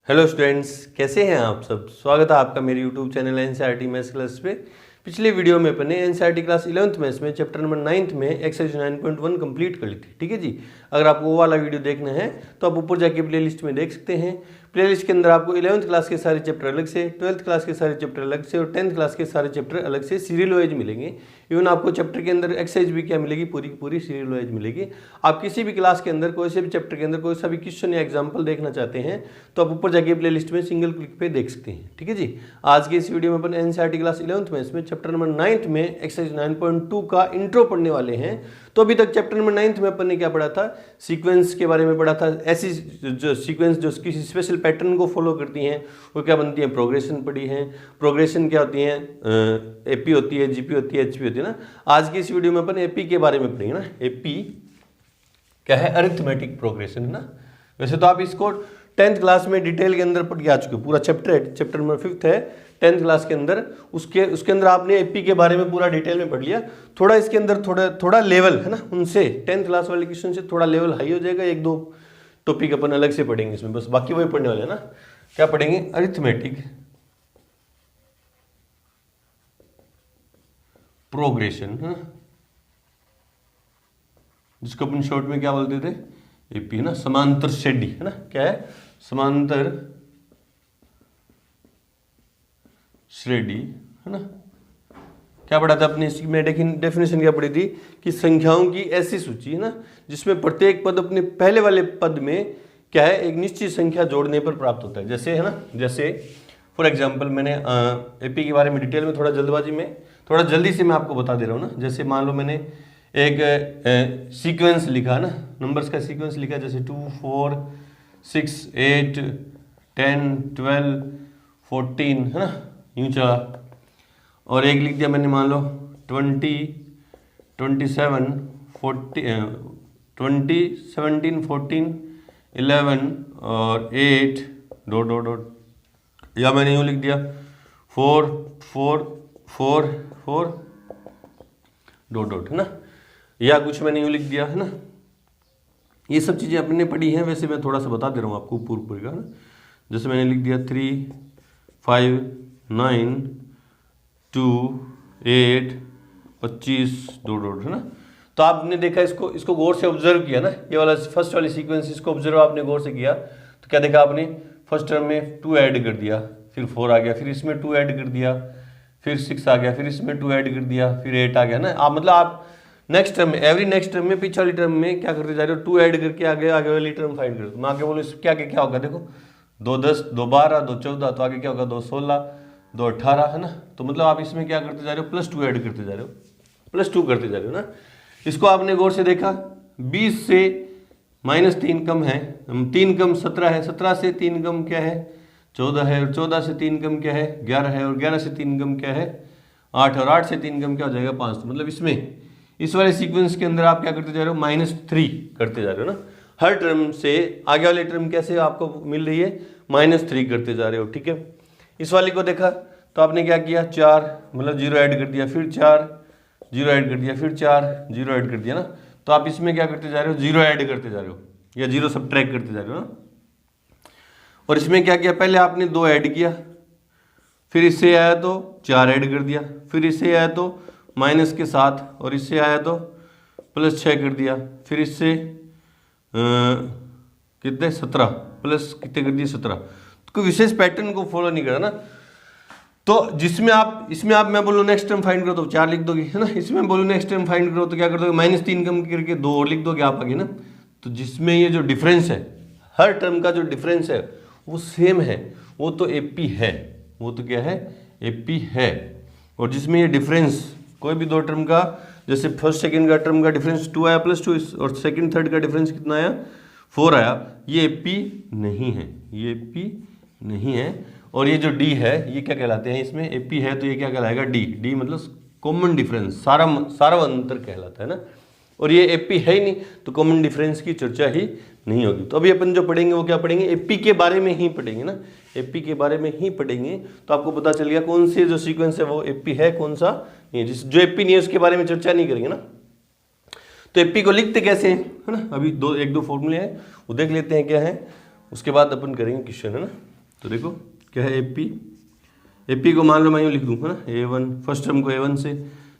Hello students, कैसे हैं आप सब। स्वागत है आपका मेरे YouTube channel NCERT maths class पे। पिछले वीडियो में अपने एनसीईआरटी क्लास 11th मैथ्स में चैप्टर नंबर 9 में एक्सरसाइज 9.1 कंप्लीट कर ली थी। ठीक है जी। अगर आपको वो वाला वीडियो देखना है तो आप ऊपर जाके प्लेलिस्ट में देख सकते हैं। प्लेलिस्ट के अंदर आपको 11th क्लास के सारे चैप्टर अलग से, 12th क्लास के सारे चैप्टर अलग से और 10th क्लास के सारे चैप्टर अलग से सीरियल वाइज मिलेंगे। इवन आपको चैप्टर के अंदर एक्सरसाइज भी क्या मिलेगी, पूरी की पूरी सीरियल वाइज मिलेगी। आप किसी भी क्लास के अंदर कोई से भी चैप्टर के अंदर कोई सा भी क्वेश्चन या एग्जाम्पल देखना चाहते हैं तो आप ऊपर जाके प्लेलिस्ट में सिंगल क्लिक पे देख सकते हैं। ठीक है जी। आज के इस वीडियो में अपन एनसीईआरटी क्लास 11th में इसमें चैप्टर नंबर 9 में एक्सरसाइज 9.2 का इंट्रो पढ़ने वाले हैं। तो अभी तक चैप्टर नंबर 9 में अपन ने क्या पढ़ा था, सीक्वेंस के बारे में पढ़ा था। ऐसी जो सीक्वेंस जो किसी स्पेशल पैटर्न को फॉलो करती हैं वो क्या बनती है, प्रोग्रेशन पढ़ी है। प्रोग्रेशन क्या होती है, एपी होती है, जीपी होती है, एचपी होती है ना। आज की इस वीडियो में अपन एपी के बारे में पढ़ेंगे ना। एपी क्या है, अरिथमेटिक प्रोग्रेशन है ना। वैसे तो आप इसको 10th क्लास में डिटेल के अंदर पढ़ के आ चुके हो। पूरा चैप्टर है, चैप्टर नंबर 5 है 10th क्लास के अंदर। उसके अंदर आपने एपी के बारे में पूरा डिटेल में पढ़ लिया। थोड़ा इसके अंदर थोड़ा लेवल है ना, उनसे 10th क्लास वाले क्वेश्चन से थोड़ा लेवल हाई हो जाएगा। एक दो टॉपिक अपन अलग से पढ़ेंगे इसमें, बस बाकी वही पढ़ने वाले हैं ना। क्या पढ़ेंगे, अरिथमेटिक प्रोग्रेशन है, जिसको अपन शॉर्ट में क्या बोलते थे, एपी है ना। समांतर श्रेणी है ना, क्या है, समांतर श्रेणी है ना। क्या पढ़ा था अपने इसमें, डेफिनेशन क्या पढ़ी थी कि संख्याओं की ऐसी सूची है ना जिसमें प्रत्येक पद अपने पहले वाले पद में क्या है, एक निश्चित संख्या जोड़ने पर प्राप्त होता है। जैसे है ना, जैसे फॉर एग्जांपल मैंने एपी के बारे में डिटेल में थोड़ा जल्दबाजी में थोड़ा जल्दी से मैं आपको बता दे रहा हूँ ना। जैसे मान लो मैंने एक सीक्वेंस लिखा ना, नंबर्स का सीक्वेंस लिखा, जैसे 2 4 6 8 10 12 14 है ना, यूँ चला। और एक लिख दिया मैंने मान लो 20 27 40 20 17 14 11 और 8 डॉट डॉट डॉट, या मैंने यूँ लिख दिया 4 4 4 4 डॉट डॉट है ना, या कुछ मैंने यूँ लिख दिया है ना। ये सब चीज़ें अपने पढ़ी हैं। वैसे मैं थोड़ा सा बता दे रहा हूँ आपको पूरी का ना। जैसे मैंने लिख दिया 3 5 9 2 8 25 डॉट डॉट है ना। तो आपने देखा, इसको गौर से ऑब्जर्व किया ना, ये वाला फर्स्ट वाली सीक्वेंस, इसको ऑब्जर्व आपने गौर से किया तो क्या देखा आपने, फर्स्ट टर्म में 2 ऐड कर दिया, फिर 4 आ गया, फिर इसमें 2 ऐड कर दिया, फिर 6 आ गया, फिर इसमें 2 ऐड कर दिया, फिर 8 आ गया ना। आप मतलब आप नेक्स्ट टर्म में, एवरी नेक्स्ट टर्म में, पीछे वाली टर्म में क्या करते जा रहे हो, 2 ऐड करके आगे वाली टर्म फाइंड करो। मैं आगे बोलो क्या क्या होगा, देखो 2 10 2 12 2 14, तो आगे क्या होगा 2 16 2 18 है ना। तो मतलब आप इसमें क्या करते जा रहे हो, +2 ऐड करते जा रहे हो, +2 करते जा रहे हो ना। इसको आपने गौर से देखा, 20 से -3 कम है, 3 कम 17 है, 17 से 3 कम क्या है 14 है, और 14 से 3 कम क्या है 11 है, और 11 से 3 कम क्या है 8, और 8 से 3 कम क्या हो जाएगा 5। तो मतलब इसमें इस वाले सीक्वेंस के अंदर आप क्या करते जा रहे हो, -3 करते जा रहे हो ना। हर टर्म से आगे वाली टर्म कैसे आपको मिल रही है, -3 करते जा रहे हो। ठीक है। इस वाली को देखा तो आपने क्या किया, 4 मतलब 0 ऐड कर दिया, फिर 4 0 ऐड कर दिया, फिर 4 0 ऐड कर दिया ना। तो आप इसमें क्या करते जा रहे हो, 0 ऐड करते जा रहे हो, या 0 सबट्रैक्ट करते जा रहे हो ना। और इसमें क्या किया, पहले आपने 2 ऐड किया, फिर इससे आया तो 4 ऐड कर दिया, फिर इससे आया तो माइनस के 7, और इससे आया तो +6 कर दिया, फिर इससे कितने 17 प्लस कितने कर दिए 17। तो कोई विशेष पैटर्न को फॉलो नहीं करा ना। तो इसमें आप मैं बोलूँ नेक्स्ट टर्म फाइंड करो तो 4 लिख दोगे है ना। इसमें बोलूँ नेक्स्ट टर्म फाइंड करो तो क्या कर दोगे, -3 कम करके 2 और लिख दोगे आप आगे ना। तो जिसमें ये जो डिफरेंस है, हर टर्म का जो डिफरेंस है वो सेम है, वो तो एपी है, वो तो क्या है, एपी है। और जिसमें ये डिफरेंस कोई भी 2 टर्म का, जैसे फर्स्ट सेकंड का टर्म का डिफरेंस 2 आया +2, और सेकंड थर्ड का डिफरेंस कितना आया 4 आया, ये एपी नहीं है, ये एपी नहीं है। और ये जो डी है ये क्या कहलाते हैं, इसमें एपी है तो ये क्या कहलाएगा, डी मतलब कॉमन डिफरेंस, सारा अंतर कहलाता है ना। और ये एपी है ही नहीं तो कॉमन डिफरेंस की चर्चा ही नहीं होगी। तो अभी अपन जो पढ़ेंगे वो क्या पढ़ेंगे, एपी के बारे में ही पढ़ेंगे ना, एपी के बारे में ही पढ़ेंगे। तो आपको पता चल गया कौन से जो सीक्वेंस है वो एपी है, कौन सा नहीं है। जो एपी नहीं है उसके बारे में चर्चा नहीं करेंगे ना। तो एपी को लिखते कैसे है ना, अभी एक दो फॉर्मूले हैं वो देख लेते हैं क्या है, उसके बाद अपन करेंगे क्वेश्चन है ना। तो देखो क्या है AP को मान लो मैं यूँ लिख दूँ है ना, A1 फर्स्ट टर्म को A1 से,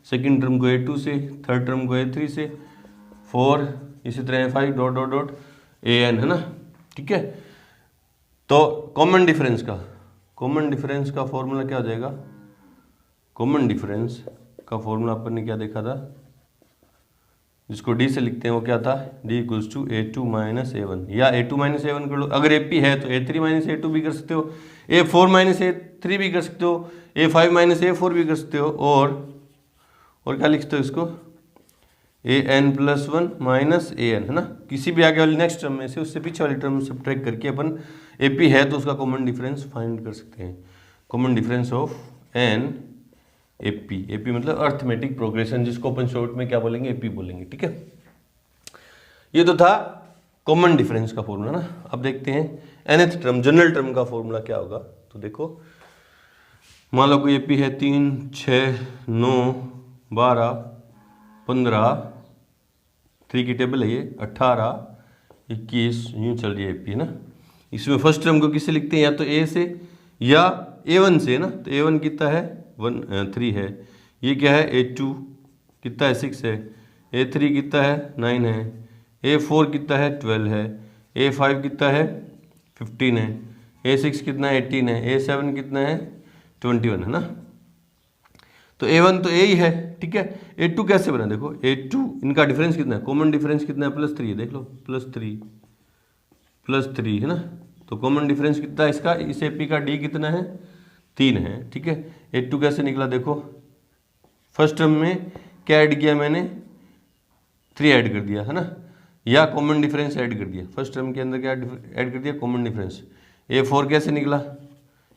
सेकंड टर्म को A2 से, थर्ड टर्म को A3 से, 4 इसी तरह A5 dot dot dot AN है ना, ठीक है। तो कॉमन डिफरेंस का फॉर्मूला क्या हो जाएगा? कॉमन डिफरेंस का फॉर्मूला अपन ने क्या देखा था, जिसको D से लिखते हैं वो क्या था, D equals to A2 minus A1, या A2 माइनस A1 कर लो, अगर AP है तो A3 माइनस A2 भी कर सकते हो, A4 माइनस A3 भी कर सकते हो, A5 माइनस A4 भी कर सकते हो, और क्या लिखते हो इसको, AN प्लस 1 माइनस AN है ना, किसी भी आगे वाली नेक्स्ट टर्म में से उससे पीछे वाली टर्म सब्ट्रैक्ट करके अपन AP है तो उसका कॉमन डिफरेंस फाइंड कर सकते हैं। Common difference of N AP मतलब अर्थमेटिक प्रोग्रेशन, जिसको अपन शॉर्ट में क्या बोलेंगे, AP बोलेंगे, ठीक है। ये तो था कॉमन डिफरेंस का फॉर्मूला ना। अब देखते हैं nth टर्म, जनरल टर्म का फॉर्मूला क्या होगा। तो देखो मान लो कोई AP है 3, 6, 9, 12, 15, 3 की टेबल है ये, 18, 21 यूँ चल रही है AP है ना। इसमें फर्स्ट टर्म को किससे लिखते हैं, या तो A से या A1 से ना। तो A1 कितना है 3 है, ये क्या है A2 कितना है 6 है, A3 कितना है 9 है, A4 कितना है 12 है, A5 कितना है 15 है, A6 कितना है 18 है, A7 कितना है 21 है ना। तो A1 तो A ही है, ठीक है। A2 कैसे बना, देखो A2 इनका डिफरेंस कितना है, कॉमन डिफरेंस कितना है +3 है, देख लो +3 है ना। तो कॉमन डिफरेंस कितना है इसका, इस AP का D कितना है 3 है, ठीक है। A2 कैसे निकला, देखो फर्स्ट टर्म में क्या ऐड किया मैंने, 3 ऐड कर दिया है ना, या कॉमन डिफरेंस ऐड कर दिया। फर्स्ट टर्म के अंदर क्या ऐड कर दिया, कॉमन डिफरेंस। A4 कैसे निकला,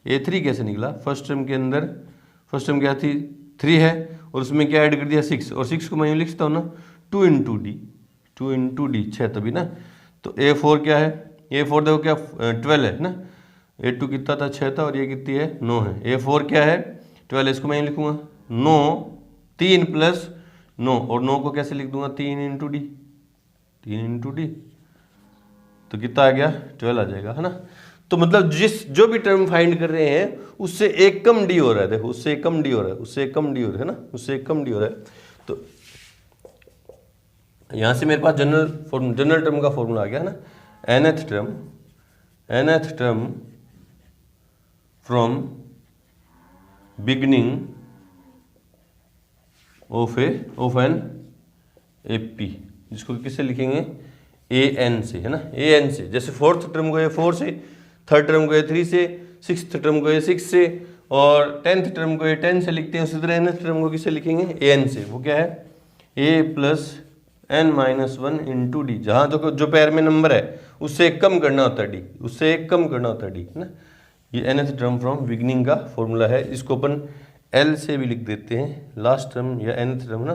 A3 कैसे निकला, फर्स्ट टर्म के अंदर फर्स्ट टर्म क्या थी 3 है, और उसमें क्या ऐड कर दिया 6, और 6 को मैं यूँ लिखता हूँ ना 2 इंटू डी 6 तभी ना। तो A4 क्या है, A4 देखो क्या 12 है ना, A2 कितना था 6 था, और ये कितनी है 9 है। A4 क्या है 12, इसको मैं लिखूंगा 9, 3 प्लस 9, और 9 को कैसे लिख दूंगा 3 इंटू डी, तो कितना आ गया 12 आ जाएगा है ना। तो मतलब जो भी टर्म फाइंड कर रहे हैं उससे एक कम डी हो रहा है, देखो उससे एक कम डी हो रहा है, उससे एक कम डी हो रहा है ना, उससे एक कम डी हो रहा है। तो यहां से मेरे पास जनरल टर्म का फॉर्मूला आ गया है ना, nth term from beginning of an AP, जिसको किससे लिखेंगे AN से है ना, AN से। जैसे फोर्थ टर्म को A4 से, थर्ड टर्म को A3 से, सिक्स्थ टर्म को A6 से, और 10th टर्म को A10 से लिखते हैं, उसी तरह nth टर्म को किससे लिखेंगे AN से। वो क्या है A plus n minus 1 into D, जहाँ तो जो पैर में नंबर है उससे एक कम करना होता है डी, उससे एक कम करना होता है डी है ना। ये nth टर्म फ्रॉम बिगनिंग का फॉर्मूला है। इसको अपन L से भी लिख देते हैं, लास्ट टर्म या nth टर्म ना,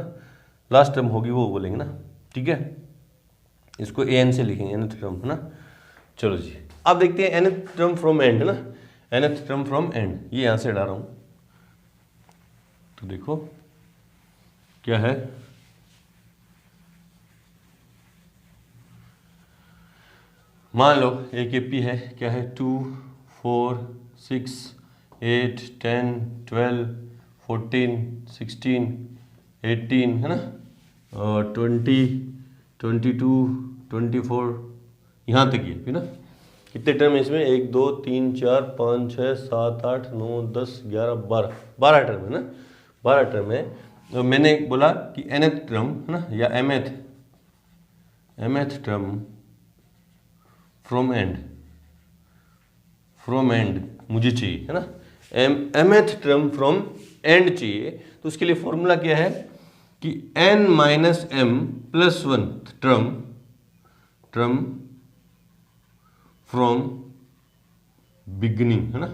लास्ट टर्म होगी वो बोलेंगे ना, ठीक है। इसको AN से लिखेंगे nth टर्म है ना। चलो जी अब देखते हैं nth टर्म फ्रॉम एंड है ना, nth टर्म फ्रॉम एंड, ये यहाँ से हटा रहा हूँ। तो देखो क्या है, मान लो एक AP है, क्या है 2, 4, 6, 8, 10, 12, 14, 16, 18 है ना, और 20, 22, 24 यहाँ तक ये ना। कितने टर्म है इसमें, 1, 2, 3, 4, 5, 6, 7, 8, 9, 10, 11, 12 टर्म है ना, 12 टर्म है। तो मैंने बोला कि nth टर्म है ना, या mth टर्म फ्रॉम एंड मुझे चाहिए है ना, mth टर्म फ्रॉम एंड चाहिए। तो उसके लिए फॉर्मूला क्या है कि n minus m plus 1 term from beginning है ना,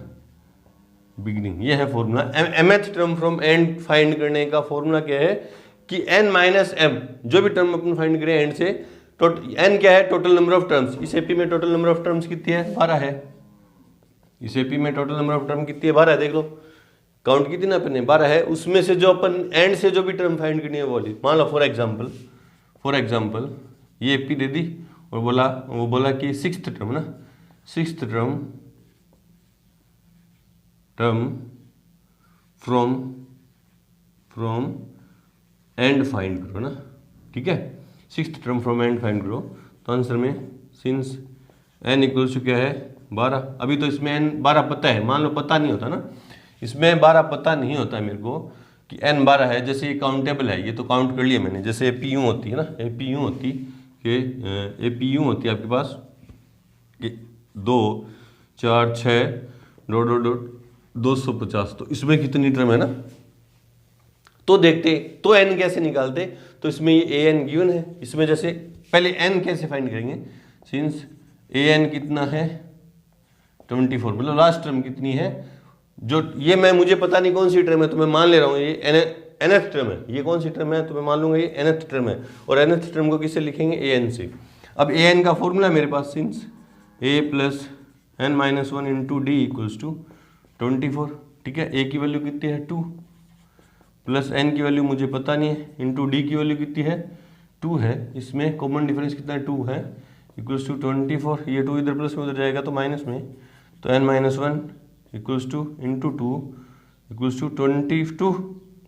बिगनिंग ये है formula. mth term from and find करने का फॉर्मूला क्या है कि n माइनस m, जो भी टर्म अपन फाइंड करें एंड से, n क्या है टोटल नंबर ऑफ टर्म्स। इस AP में टोटल नंबर ऑफ टर्म्स कितनी है 12 है, इस AP में टोटल नंबर ऑफ टर्म कितनी है 12 है, देख लो काउंट कितनी ना अपने 12 है। उसमें से जो अपन एंड से जो भी टर्म फाइंड करनी है वो वाली, मान लो फॉर एग्जांपल ये AP दे दी, और वो बोला कि सिक्स्थ टर्म ना, sixth term term from and find करो ना, ठीक है, sixth term from and find करो। तो आंसर में सिंस n इक्वल्स टू क्या है 12, अभी तो इसमें n 12 पता है, मान लो पता नहीं होता ना, इसमें 12 पता नहीं होता है मेरे को कि n 12 है। जैसे ये काउंटेबल है, ये तो काउंट कर लिया मैंने, जैसे AP यूँ होती है ना, AP यूँ होती कि AP यूँ होती है आपके पास 2 4 6 250, तो इसमें कितनी टर्म है ना, तो देखते तो n कैसे निकालते। तो इसमें ये an गिवन है, इसमें जैसे पहले n कैसे फाइंड करेंगे, सिंस an कितना है 24, मतलब लास्ट टर्म कितनी है, जो ये मैं मुझे पता नहीं कौन सी टर्म है, तो मैं मान ले रहा हूँ ये nth टर्म है। ये कौन सी टर्म है, तो मैं मान लूंगा ये nth टर्म है, और nth टर्म को किससे लिखेंगे an से। अब an का फॉर्मूला मेरे पास since a plus n minus 1 into D equals to 24, ठीक है। a की वैल्यू कितनी है 2, प्लस n की वैल्यू मुझे पता नहीं है, इंटू डी की वैल्यू कितनी है 2 है, इसमें कॉमन डिफरेंस कितना है 2 है, इक्वल्स टू 24, ये 2 इधर प्लस में उधर जाएगा तो माइनस में, तो n minus 1 equals to into 2 equals to 22,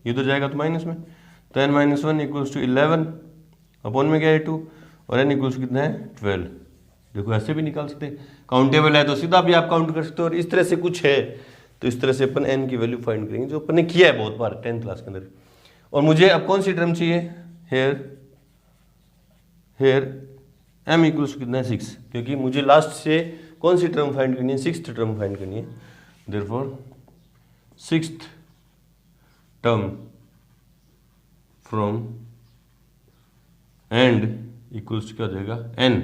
इधर जाएगा तो माइनस में, तो n minus 1 equals to 11 upon में क्या है 2, और n इक्वल्स कितना है 12। देखो ऐसे भी निकाल सकते, काउंटेबल है तो सीधा भी आप काउंट कर सकते हो, और इस तरह से कुछ है तो इस तरह से अपन n की वैल्यू फाइंड करेंगे, जो अपन ने किया है बहुत बार 10th क्लास के अंदर। और मुझे अब कौन सी टर्म चाहिए, हेयर m इक्वल्स कितना है 6, क्योंकि मुझे लास्ट से कौन सी टर्म फाइंड करनी है, सिक्स्थ टर्म फाइंड करनी है। Therefore sixth term from and equals क्या हो जाएगा n,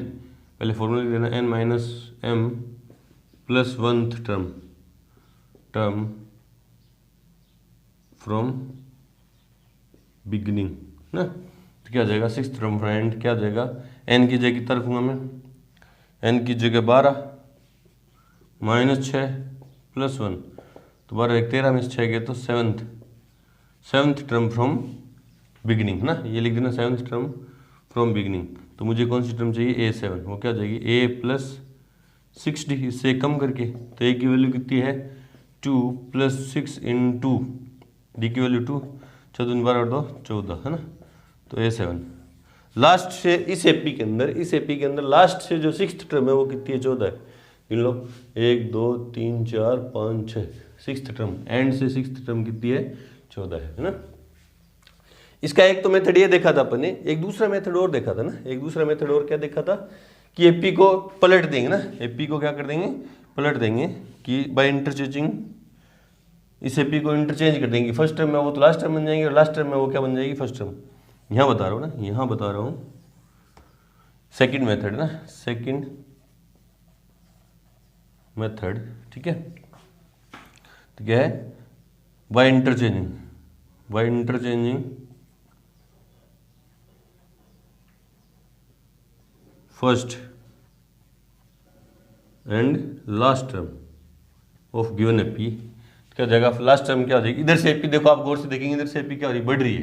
पहले फॉर्मूला लिख देना n minus m plus 1th term from beginning ना, तो क्या हो जाएगा सिक्स्थ टर्म फ्रॉम एंड, क्या हो जाएगा n की जगह कितना रखूँगा मैं, n की जगह 12 माइनस 6 प्लस 1, तो 12 एक 13 में 6 गए तो सेवन्थ टर्म फ्रॉम बिगनिंग ना, ये लिख देना सेवन्थ टर्म फ्रॉम बिगनिंग। तो मुझे कौन सी टर्म चाहिए a7, वो क्या हो जाएगी a प्लस 6d, इससे कम करके, तो a की वैल्यू कितनी है 2 प्लस 6 इंटू डी की वैल्यू 2, 14 12 और 2 14 है ना, तो a7 लास्ट से इस एपी के अंदर लास्ट से जो सिक्स्थ टर्म है वो कितनी है 14 है, गिन लो 1 2 3 4 5 6, सिक्स्थ टर्म एंड से सिक्स्थ टर्म कितनी है 14 है ना। इसका एक तो मेथड ये देखा था अपन ने, एक दूसरा मेथड और देखा था ना, एक दूसरा मेथड और क्या देखा था कि एपी को पलट देंगे ना, एपी को क्या कर देंगे पलट देंगे, कि बाय इंटरचेंजिंग इस एपी को इंटरचेंज कर देंगे, फर्स्ट टर्म में वो तो लास्ट टर्म बन जाएंगे और लास्ट टर्म में वो क्या बन जाएगी फर्स्ट टर्म। यहाँ बता रहा हूँ ना, यहाँ बता रहा हूँ सेकंड मेथड ना, सेकंड मेथड, ठीक है। तो क्या है by interchanging first and last term of given AP, क्या जाएगा लास्ट टर्म क्या हो जाएगी, इधर से एपी देखो आप गौर से देखेंगे, इधर से एपी क्या हो रही है बढ़ रही है,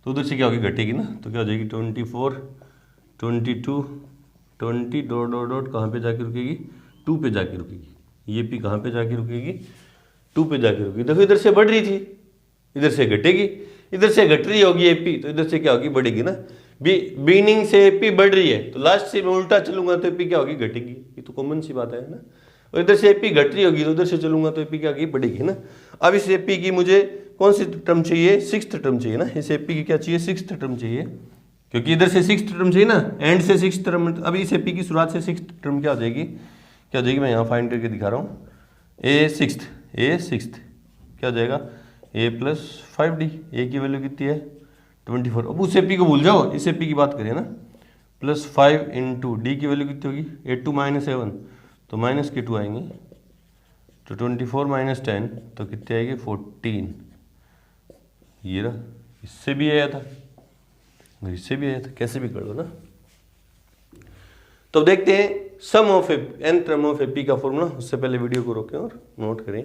तो उधर से क्या होगी घटेगी ना, तो क्या हो जाएगी 24 22 20 डॉट डॉट डॉट कहाँ पे जाके रुकेगी 2 पे जाके रुकेगी, ये पी कहाँ पे जाके रुकेगी 2 पे जाके रुकेगी। देखो इधर से बढ़ रही थी, इधर से घटेगी, इधर से घट रही होगी एपी, तो इधर से क्या होगी बढ़ेगी ना, बिगिनिंग से एपी बढ़ रही है तो लास्ट से मैं उल्टा चलूंगा तो एपी क्या होगी घटेगी, ये तो कॉमन सी बात है ना। और इधर से एपी घट रही होगी तो उधर से चलूंगा तो एपी क्या होगी बढ़ेगी ना। अब इस एपी की मुझे कौन सी टर्म चाहिए, सिक्स्थ टर्म चाहिए ना, इस एपी की क्या चाहिए सिक्स्थ टर्म चाहिए, क्योंकि इधर से सिक्स्थ टर्म चाहिए ना, एंड से सिक्स्थ टर्म। अब इस एपी की शुरुआत से सिक्स्थ टर्म क्या हो जाएगी, क्या हो जाएगी, मैं यहाँ फाइंड करके दिखा रहा हूँ, ए सिक्स्थ क्या हो जाएगा ए प्लस 5d, ए की वैल्यू कितनी है 24। अब उस एपी को भूल जाओ, इस एपी की बात करें ना, प्लस 5 इंटू डी की वैल्यू कितनी होगी 8 2 माइनस 7, तो माइनस के 2 आएंगे, तो 24 माइनस 10 तो कितने आएगी 14, ये रहा, इससे भी आया था, इससे भी आया था, कैसे भी कर दो ना। तो देखते हैं sum of N term of AP का फॉर्मूला, उससे पहले वीडियो को रोकें और नोट करें।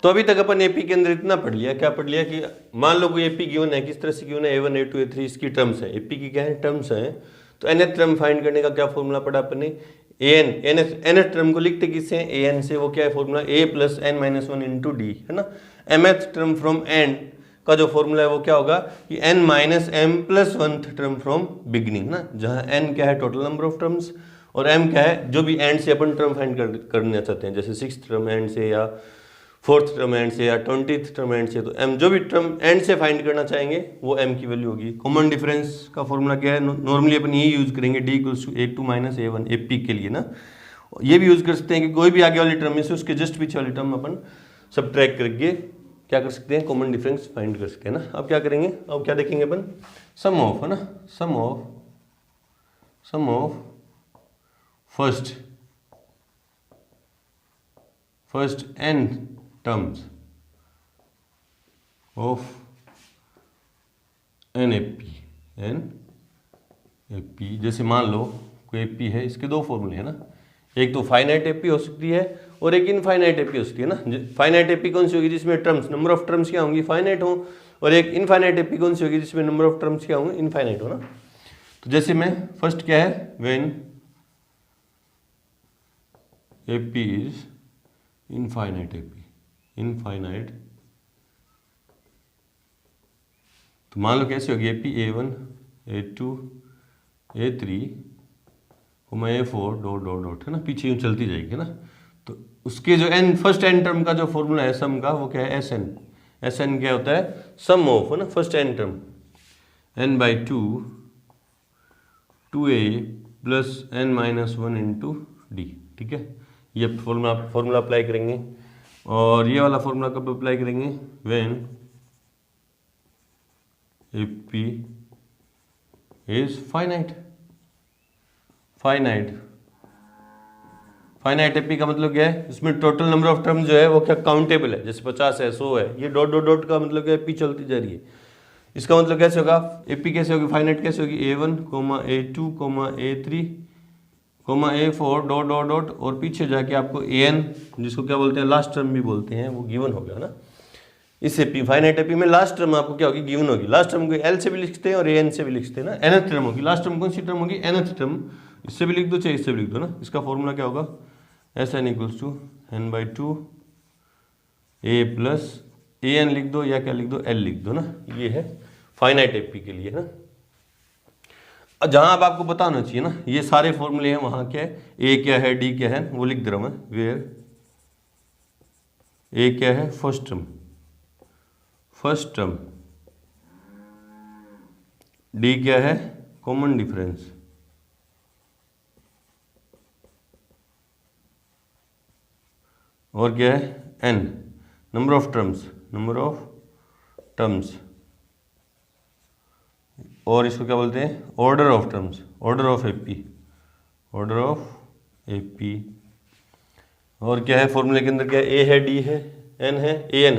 तो अभी तक अपन एपी के अंदर इतना पढ़ लिया, क्या पढ़ लिया कि मान लो कोई एपी गिवन है, किस तरह से गिवन है a1 a2 a3 इसकी टर्म्स है, एपी की क्या है टर्म्स हैं, तो nth टर्म फाइंड करने का क्या फॉर्मूला पढ़ा अपन ने, nth टर्म को लिखते किससे हैं, an से, वो क्या है formula a plus n minus one into D, है ना। mth टर्म फ्रॉम n का जो फॉर्मूला है वो क्या होगा कि n minus m plus वनथ term from beginning ना, जहाँ n क्या है टोटल नंबर ऑफ टर्म्स और m क्या है जो भी एंड से अपन टर्म फाइंड करना चाहते हैं, जैसे 6th टर्म एंड से या 4th टर्म एंड से या 20th टर्म एंड से, तो m जो भी टर्म एंड से फाइंड करना चाहेंगे वो m की वैल्यू होगी। कॉमन डिफरेंस का फॉर्मूला क्या है, नॉर्मली अपन यही यूज करेंगे, d equals to a2 minus a1 ap के लिए ना। ये भी यूज कर सकते हैं कि कोई भी आगे वाली टर्म में से उसके जस्ट पीछे वाली टर्म अपन सब्ट्रैक्ट करके क्या कर सकते हैं, कॉमन डिफरेंस फाइंड कर सकते हैं ना। अब क्या करेंगे, अब क्या देखेंगे अपन, सम ऑफ, है ना, sum of first n terms of n AP। जैसे मान लो कोई AP है, इसके दो फॉर्मूले हैं ना, एक तो फाइनाइट AP हो सकती है और एक इनफाइनाइट AP हो सकती है ना। फाइनाइट AP कौन सी होगी, जिसमें टर्म्स नंबर ऑफ टर्म्स क्या होंगी, फाइनाइट हो, और एक इनफाइनाइट AP कौन सी होगी, जिसमें नंबर ऑफ टर्म्स क्या होंगे, इनफाइनाइट हो ना। तो जैसे मैं फर्स्ट क्या है, when AP is infinite infinite, तो मान लो कैसे होगी, AP A1 A2 A3 A4 dot dot dot, है ना, पीछे यूँ चलती जाएगी ना। तो उसके जो फर्स्ट n टर्म का जो फॉर्मूला है सम का, वो क्या है, SN क्या होता है, सम ऑफ, है ना, first n term n/2 2a plus n minus one into D, ठीक है। ये फॉर्मूला अप्लाई करेंगे, और ये वाला फॉर्मूला कब अप्लाई करेंगे, when AP is finite AP का मतलब क्या है, इसमें टोटल नंबर ऑफ टर्म जो है वो क्या काउंटेबल है, जैसे 50 है, 100 है, ये डॉट डॉट डॉट का मतलब क्या है, AP चलती जा रही है। इसका मतलब कैसे होगा, AP कैसे होगी, फाइनाइट कैसे होगी, A1 A2 A3 A4 dot dot dot, और पीछे जाके आपको AN, जिसको क्या बोलते हैं, लास्ट टर्म भी बोलते हैं, वो गिवन हो गया ना। इस AP फाइनाइट AP में लास्ट टर्म आपको क्या होगी, गिवन होगी। लास्ट टर्म को L से भी लिखते हैं और AN से भी लिखते हैं ना। nth टर्म होगी, लास्ट टर्म कौन सी टर्म होगी, nth टर्म, इससे भी लिख दो चाहे इससे भी लिख दो ना। इसका फॉर्मूला क्या होगा, SN equals to n/2 a plus AN लिख दो या क्या लिख दो, L लिख दो ना। ये है फाइनाइट AP के लिए ना। जहां अब आपको पता होना चाहिए ना, ये सारे फॉर्मूले हैं, वहां क्या है, A क्या है, D क्या है, वो लिख दे रहा हूं मैं, वेयर A क्या है, फर्स्ट टर्म, D क्या है, कॉमन डिफरेंस, और क्या है, N नंबर ऑफ टर्म्स, और इसको क्या बोलते हैं, order of terms, order of AP, और क्या है फॉर्मूले के अंदर, क्या है, A है, D है, N है, AN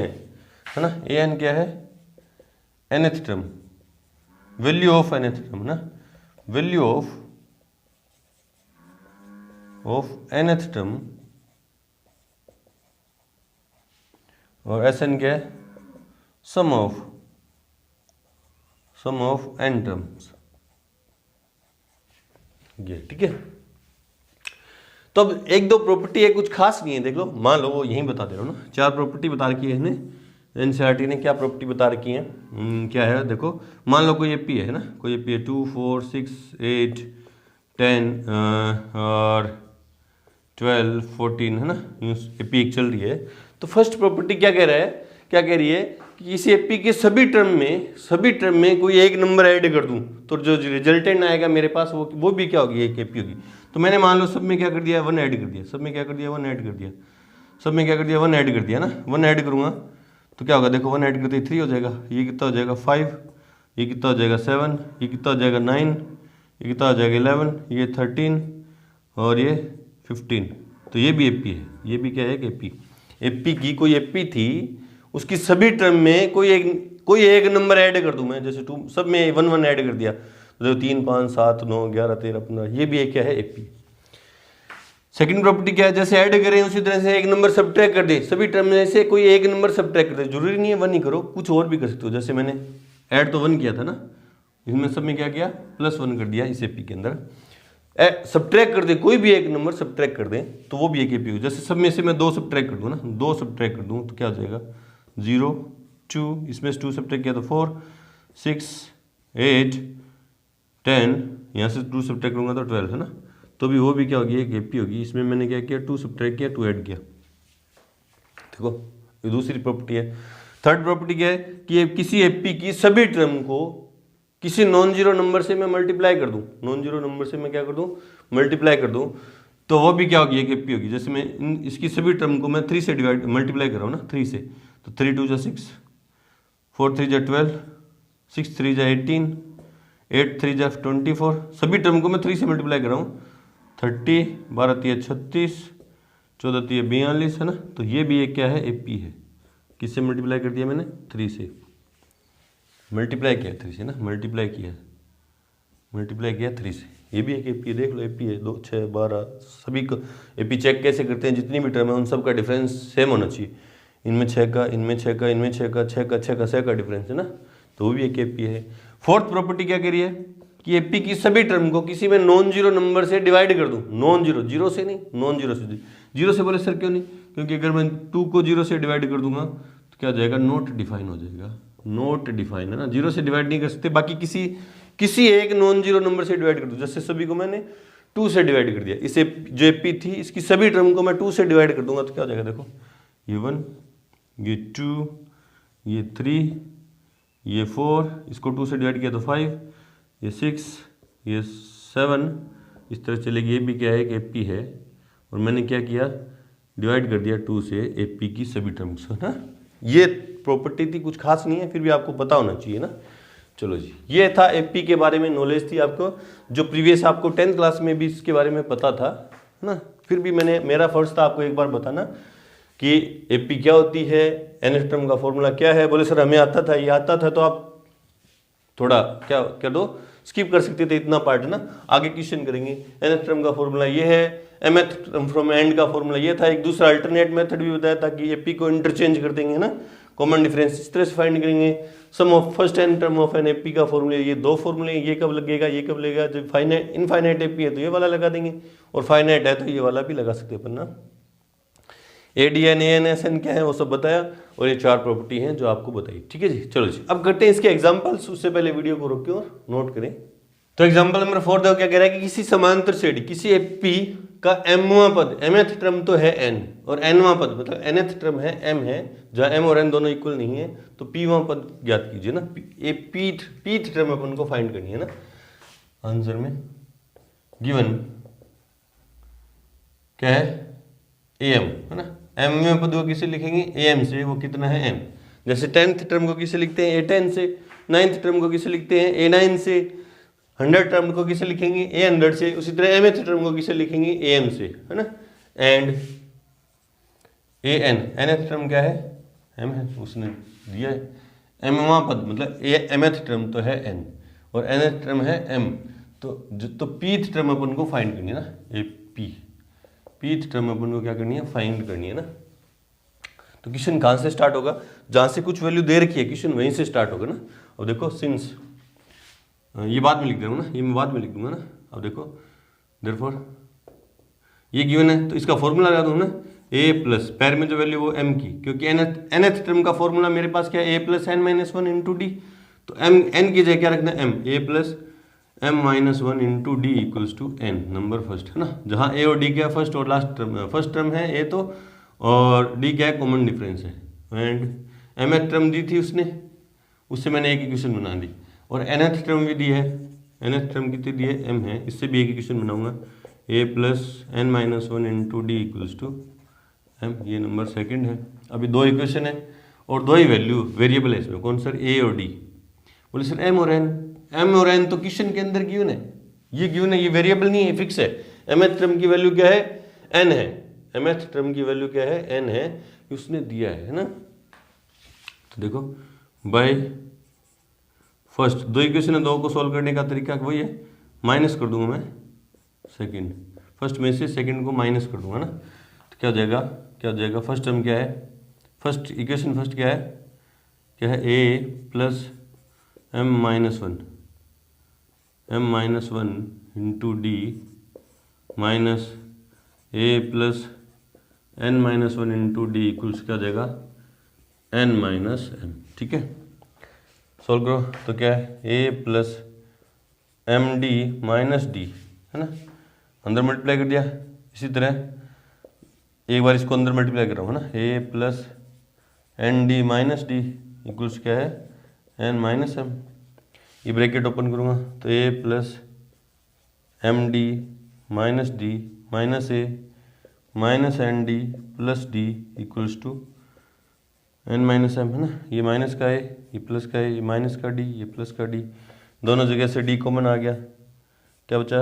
है ना। AN क्या है, nth term, value of nth term ना, वैल्यू ऑफ nth टर्म, और SN क्या है, सम ऑफ n टर्म्स, ये ठीक है। तो अब एक दो प्रॉपर्टी है, कुछ खास नहीं है, देख लो, मान लो वो यहीं बता दे रहा हूँ ना, 4 प्रॉपर्टी बता रखी है इन्हें, NCERT ने क्या प्रॉपर्टी बता रखी है, क्या है, देखो मान लो कोई AP है ना, कोई AP है 2 4 6 8 10 और 12 14, है ना, AP एक चल रही है। तो फर्स्ट प्रॉपर्टी क्या कह रही है कि इस AP के सभी टर्म में कोई एक नंबर ऐड कर दूं तो जो रिजल्टेंट आएगा मेरे पास वो भी क्या होगी, एक AP होगी। तो मैंने मान लो सब में क्या कर दिया, 1 ऐड कर दिया, सब में क्या कर दिया, 1 ऐड कर दिया, सब में क्या कर दिया, 1 ऐड कर दिया ना। 1 ऐड करूँगा तो क्या होगा, देखो 1 ऐड करते 3 हो जाएगा, ये कितना हो जाएगा 5, ये कितना हो जाएगा 7, ये कितना हो जाएगा 9, ये कितना हो जाएगा 11, ये 13 और ये 15। तो ये भी AP है, ये भी क्या है, AP की कोई AP थी, उसकी सभी टर्म में कोई एक नंबर ऐड कर दूं मैं, जैसे 2, सब में 1 1 ऐड कर दिया, तो 3 5 7 9 11 13 15, ये भी एक क्या है, AP। सेकंड प्रॉपर्टी क्या है, जैसे ऐड करें उसी तरह से एक नंबर सब्ट्रैक्ट कर दे, सभी टर्म में से कोई एक नंबर सब्ट्रैक्ट कर दे, जरूरी नहीं है 1 ही करो, कुछ और भी कर सकते हो। जैसे मैंने ऐड तो 1 किया था ना, इसमें सब में क्या किया, +1 कर दिया इस AP के अंदर। सब्ट्रैक्ट कर दें, कोई भी एक नंबर सब्ट्रैक्ट कर दें तो वो भी एक एपी हो। जैसे सब में से मैं 2 सब्ट्रैक्ट कर दूँ ना, 2 सब्ट्रैक्ट कर दूँ तो क्या हो जाएगा 0 2, इसमें से 2 सब्ट्रैक्ट किया तो 4 6 8 10, यहाँ से 2 सब्ट्रैक्ट करूँगा तो 12 है ना, तो भी वो भी क्या होगी एक एपी होगी। इसमें मैंने क्या किया 2 सब्ट्रैक्ट किया 2 ऐड किया। देखो ये दूसरी प्रॉपर्टी है। थर्ड प्रॉपर्टी क्या है कि किसी एपी की सभी टर्म को किसी नॉन जीरो नंबर से मैं मल्टीप्लाई कर दूं, नॉन जीरो नंबर से मैं क्या कर दूं मल्टीप्लाई कर दूं, तो वो भी क्या होगी एक एपी होगी। जैसे मैं इसकी सभी टर्म को मैं 3 से मल्टीप्लाई कर रहा हूँ ना 3 से, तो 3 2 जा 6, 4 3 जा 12, 6 3 जा 18, 8 3 जा 24, सभी टर्म को मैं 3 से मल्टीप्लाई कर रहा हूँ। 30 12 3 36, 14 3 42 है ना, तो ये भी एक क्या है एपी है। किससे मल्टीप्लाई कर दिया मैंने 3 से, मल्टीप्लाई किया 3 से ना, मल्टीप्लाई किया 3 से, ये भी एक एपी है। देख लो एपी है 2 6 12, सभी को एपी चेक कैसे करते हैं, जितनी भी टर्म है उन सब का डिफरेंस सेम होना चाहिए। इनमें 6 का, इनमें 6 का, इनमें 6 का, 6 का 6 का 6 का डिफरेंस है ना, तो वो भी एक एपी है। फोर्थ प्रॉपर्टी क्या कह रही है कि एपी की सभी टर्म को किसी में नॉन जीरो नंबर से डिवाइड कर दूं, नॉन जीरो, जीरो से नहीं, नॉन जीरो से। जीरो से बोले सर क्यों नहीं, क्योंकि अगर मैं 2 को 0 से डिवाइड कर दूंगा तो क्या हो जाएगा नॉट डिफाइन हो जाएगा, नॉट डिफाइन है ना, जीरो से डिवाइड नहीं कर सकते। बाकी किसी एक नॉन जीरो नंबर से डिवाइड कर दूं, जैसे सभी को मैंने 2 से डिवाइड कर दिया, इसे जो एपी थी इसकी सभी टर्म को मैं 2 से डिवाइड कर दूंगा तो क्या हो जाएगा, देखो ये 1, ये 2, ये 3, ये 4, इसको 2 से डिवाइड किया तो 5, ये 6, ये 7, इस तरह चलेगी। ये भी क्या है कि एपी है, और मैंने क्या किया डिवाइड कर दिया 2 से एपी की सभी टर्म्स है ना। ये प्रॉपर्टी थी, कुछ खास नहीं है, फिर भी आपको पता होना चाहिए ना। चलो जी, ये था एपी के बारे में नॉलेज थी आपको, जो प्रीवियस आपको 10th क्लास में भी इसके बारे में पता था है ना। फिर भी मेरा फर्ज था आपको एक बार बताना कि एपी क्या होती है, एनएच टर्म का फॉर्मूला क्या है। बोले सर हमें आता था, ये आता था, तो आप थोड़ा क्या कर दो स्किप कर सकते थे इतना पार्ट है ना, आगे क्वेश्चन करेंगे। एनएच टर्म का फॉर्मूला ये है, एमएथ फ्रॉम एंड का फॉर्मूला ये था। एक दूसरा अल्टरनेट मेथड भी बताया था कि एपी को इंटरचेंज कर देंगे ना, कॉमन डिफरेंस इस तरह से फाइंड करेंगे। Sum of first n term of an AP का फॉर्मूला, ये 2 फॉर्मूले, ये कब लगेगा, ये कब लगेगा। जब फाइनाइट इनफाइनाइट एपी है तो ये वाला लगा देंगे, और फाइनाइट है तो ये वाला भी लगा सकते अपन ना। एडीएन एएनएसएन क्या है वो सब बताया, और ये 4 प्रॉपर्टी हैं जो आपको बताई। ठीक है जी, चलो जी अब करते हैं इसके एग्जांपल्स। उससे पहले वीडियो को रोकें और नोट करें। तो एग्जांपल नंबर 4 देखो क्या कह रहा है कि किसी समांतर श्रेणी किसी एपी का एमवां पद, एमएथ टर्म तो है एन और एनवां पद मतलब एनएथ टर्म है एम है, जहां एम और एन दोनों इक्वल नहीं है, तो पीवां पद ज्ञात कीजिए ना। पीथ टर्म अपन को फाइंड करनी है ना। आंसर में गिवन क्या है एम है ना। एम में पद को किसे लिखेंगे एम से, वो कितना है एम। जैसे 10th टर्म को किसे लिखते हैं A10 से, 9th टर्म को किसे लिखते हैं A9 से, 100 टर्म को किसे लिखेंगे A100 से, उसी तरह mth टर्म को किसे लिखेंगे AM से है ना। एंड AN, nth टर्म क्या है M है, उसने दिया है। mवां पद मतलब mth टर्म तो है N और nth टर्म है M, तो pth टर्म अपन को फाइंड करनी है ना, pth टर्म अपन को क्या करनी है फाइंड करनी है ना। तो क्वेश्चन कहाँ से स्टार्ट होगा, जहाँ से कुछ वैल्यू दे रखी है क्वेश्चन वहीं से स्टार्ट होगा ना। अब देखो सिंस ये बाद में लिख दूंगा ना, ये मैं बाद में लिख दूंगा ना। अब देखो देयरफॉर ये गिवन है तो इसका फॉर्मूला लगा दूँ ना a प्लस पैर में जो वैल्यू वो m की, क्योंकि nth टर्म का फॉर्मूला मेरे पास क्या है a plus N minus one into D, तो m n की जगह क्या रखना है m, a plus m minus one into D equals to n, number first है ना। जहाँ a और d क्या फर्स्ट और लास्ट टर्म, फर्स्ट टर्म है a तो, और d क्या है कॉमन डिफरेंस है। एंड mth टर्म दी थी उसने, उससे मैंने एक इक्वेशन बना दी, और nth टर्म भी दी है, nth टर्म कितनी दी है m है, इससे भी एक इक्वेशन बनाऊंगा a plus N minus one into D equals to m, ये नंबर सेकंड है। अभी 2 इक्वेशन है और 2 ही वैल्यू वेरिएबल है इसमें, कौन सर a और d। बोले सर m और n तो क्वेश्चन के अंदर गिवन है, ये गिवन है, ये वेरिएबल नहीं है फिक्स है। mth टर्म की वैल्यू क्या है n है, mth टर्म की वैल्यू क्या है n है, उसने दिया है ना। तो देखो बाय फर्स्ट 2 इक्वेशन है, 2 को सॉल्व करने का तरीका वही है, माइनस कर दूंगा मैं सेकंड, फर्स्ट में से सेकंड को माइनस कर दूंगा ना। तो क्या हो जाएगा फर्स्ट टर्म क्या है, फर्स्ट इक्वेशन फर्स्ट क्या है a plus m minus one into D minus A plus N minus one into D equals क्या हो जाएगा एन माइनस एम। ठीक है, सॉल्व करो तो क्या है a plus m d minus d, है ना, अंदर मल्टीप्लाई कर दिया। इसी तरह एक बार इसको अंदर मल्टीप्लाई कर रहा हूँ, है ना, a plus n d minus d equals क्या है एन माइनस एम। ये ब्रैकेट ओपन करूँगा तो a plus m d minus d minus a minus n d plus d equals to n minus m, है ना। ये माइनस का है, ये प्लस का है, ये माइनस का डी, ये प्लस का डी, दोनों जगह से डी कॉमन आ गया, क्या बचा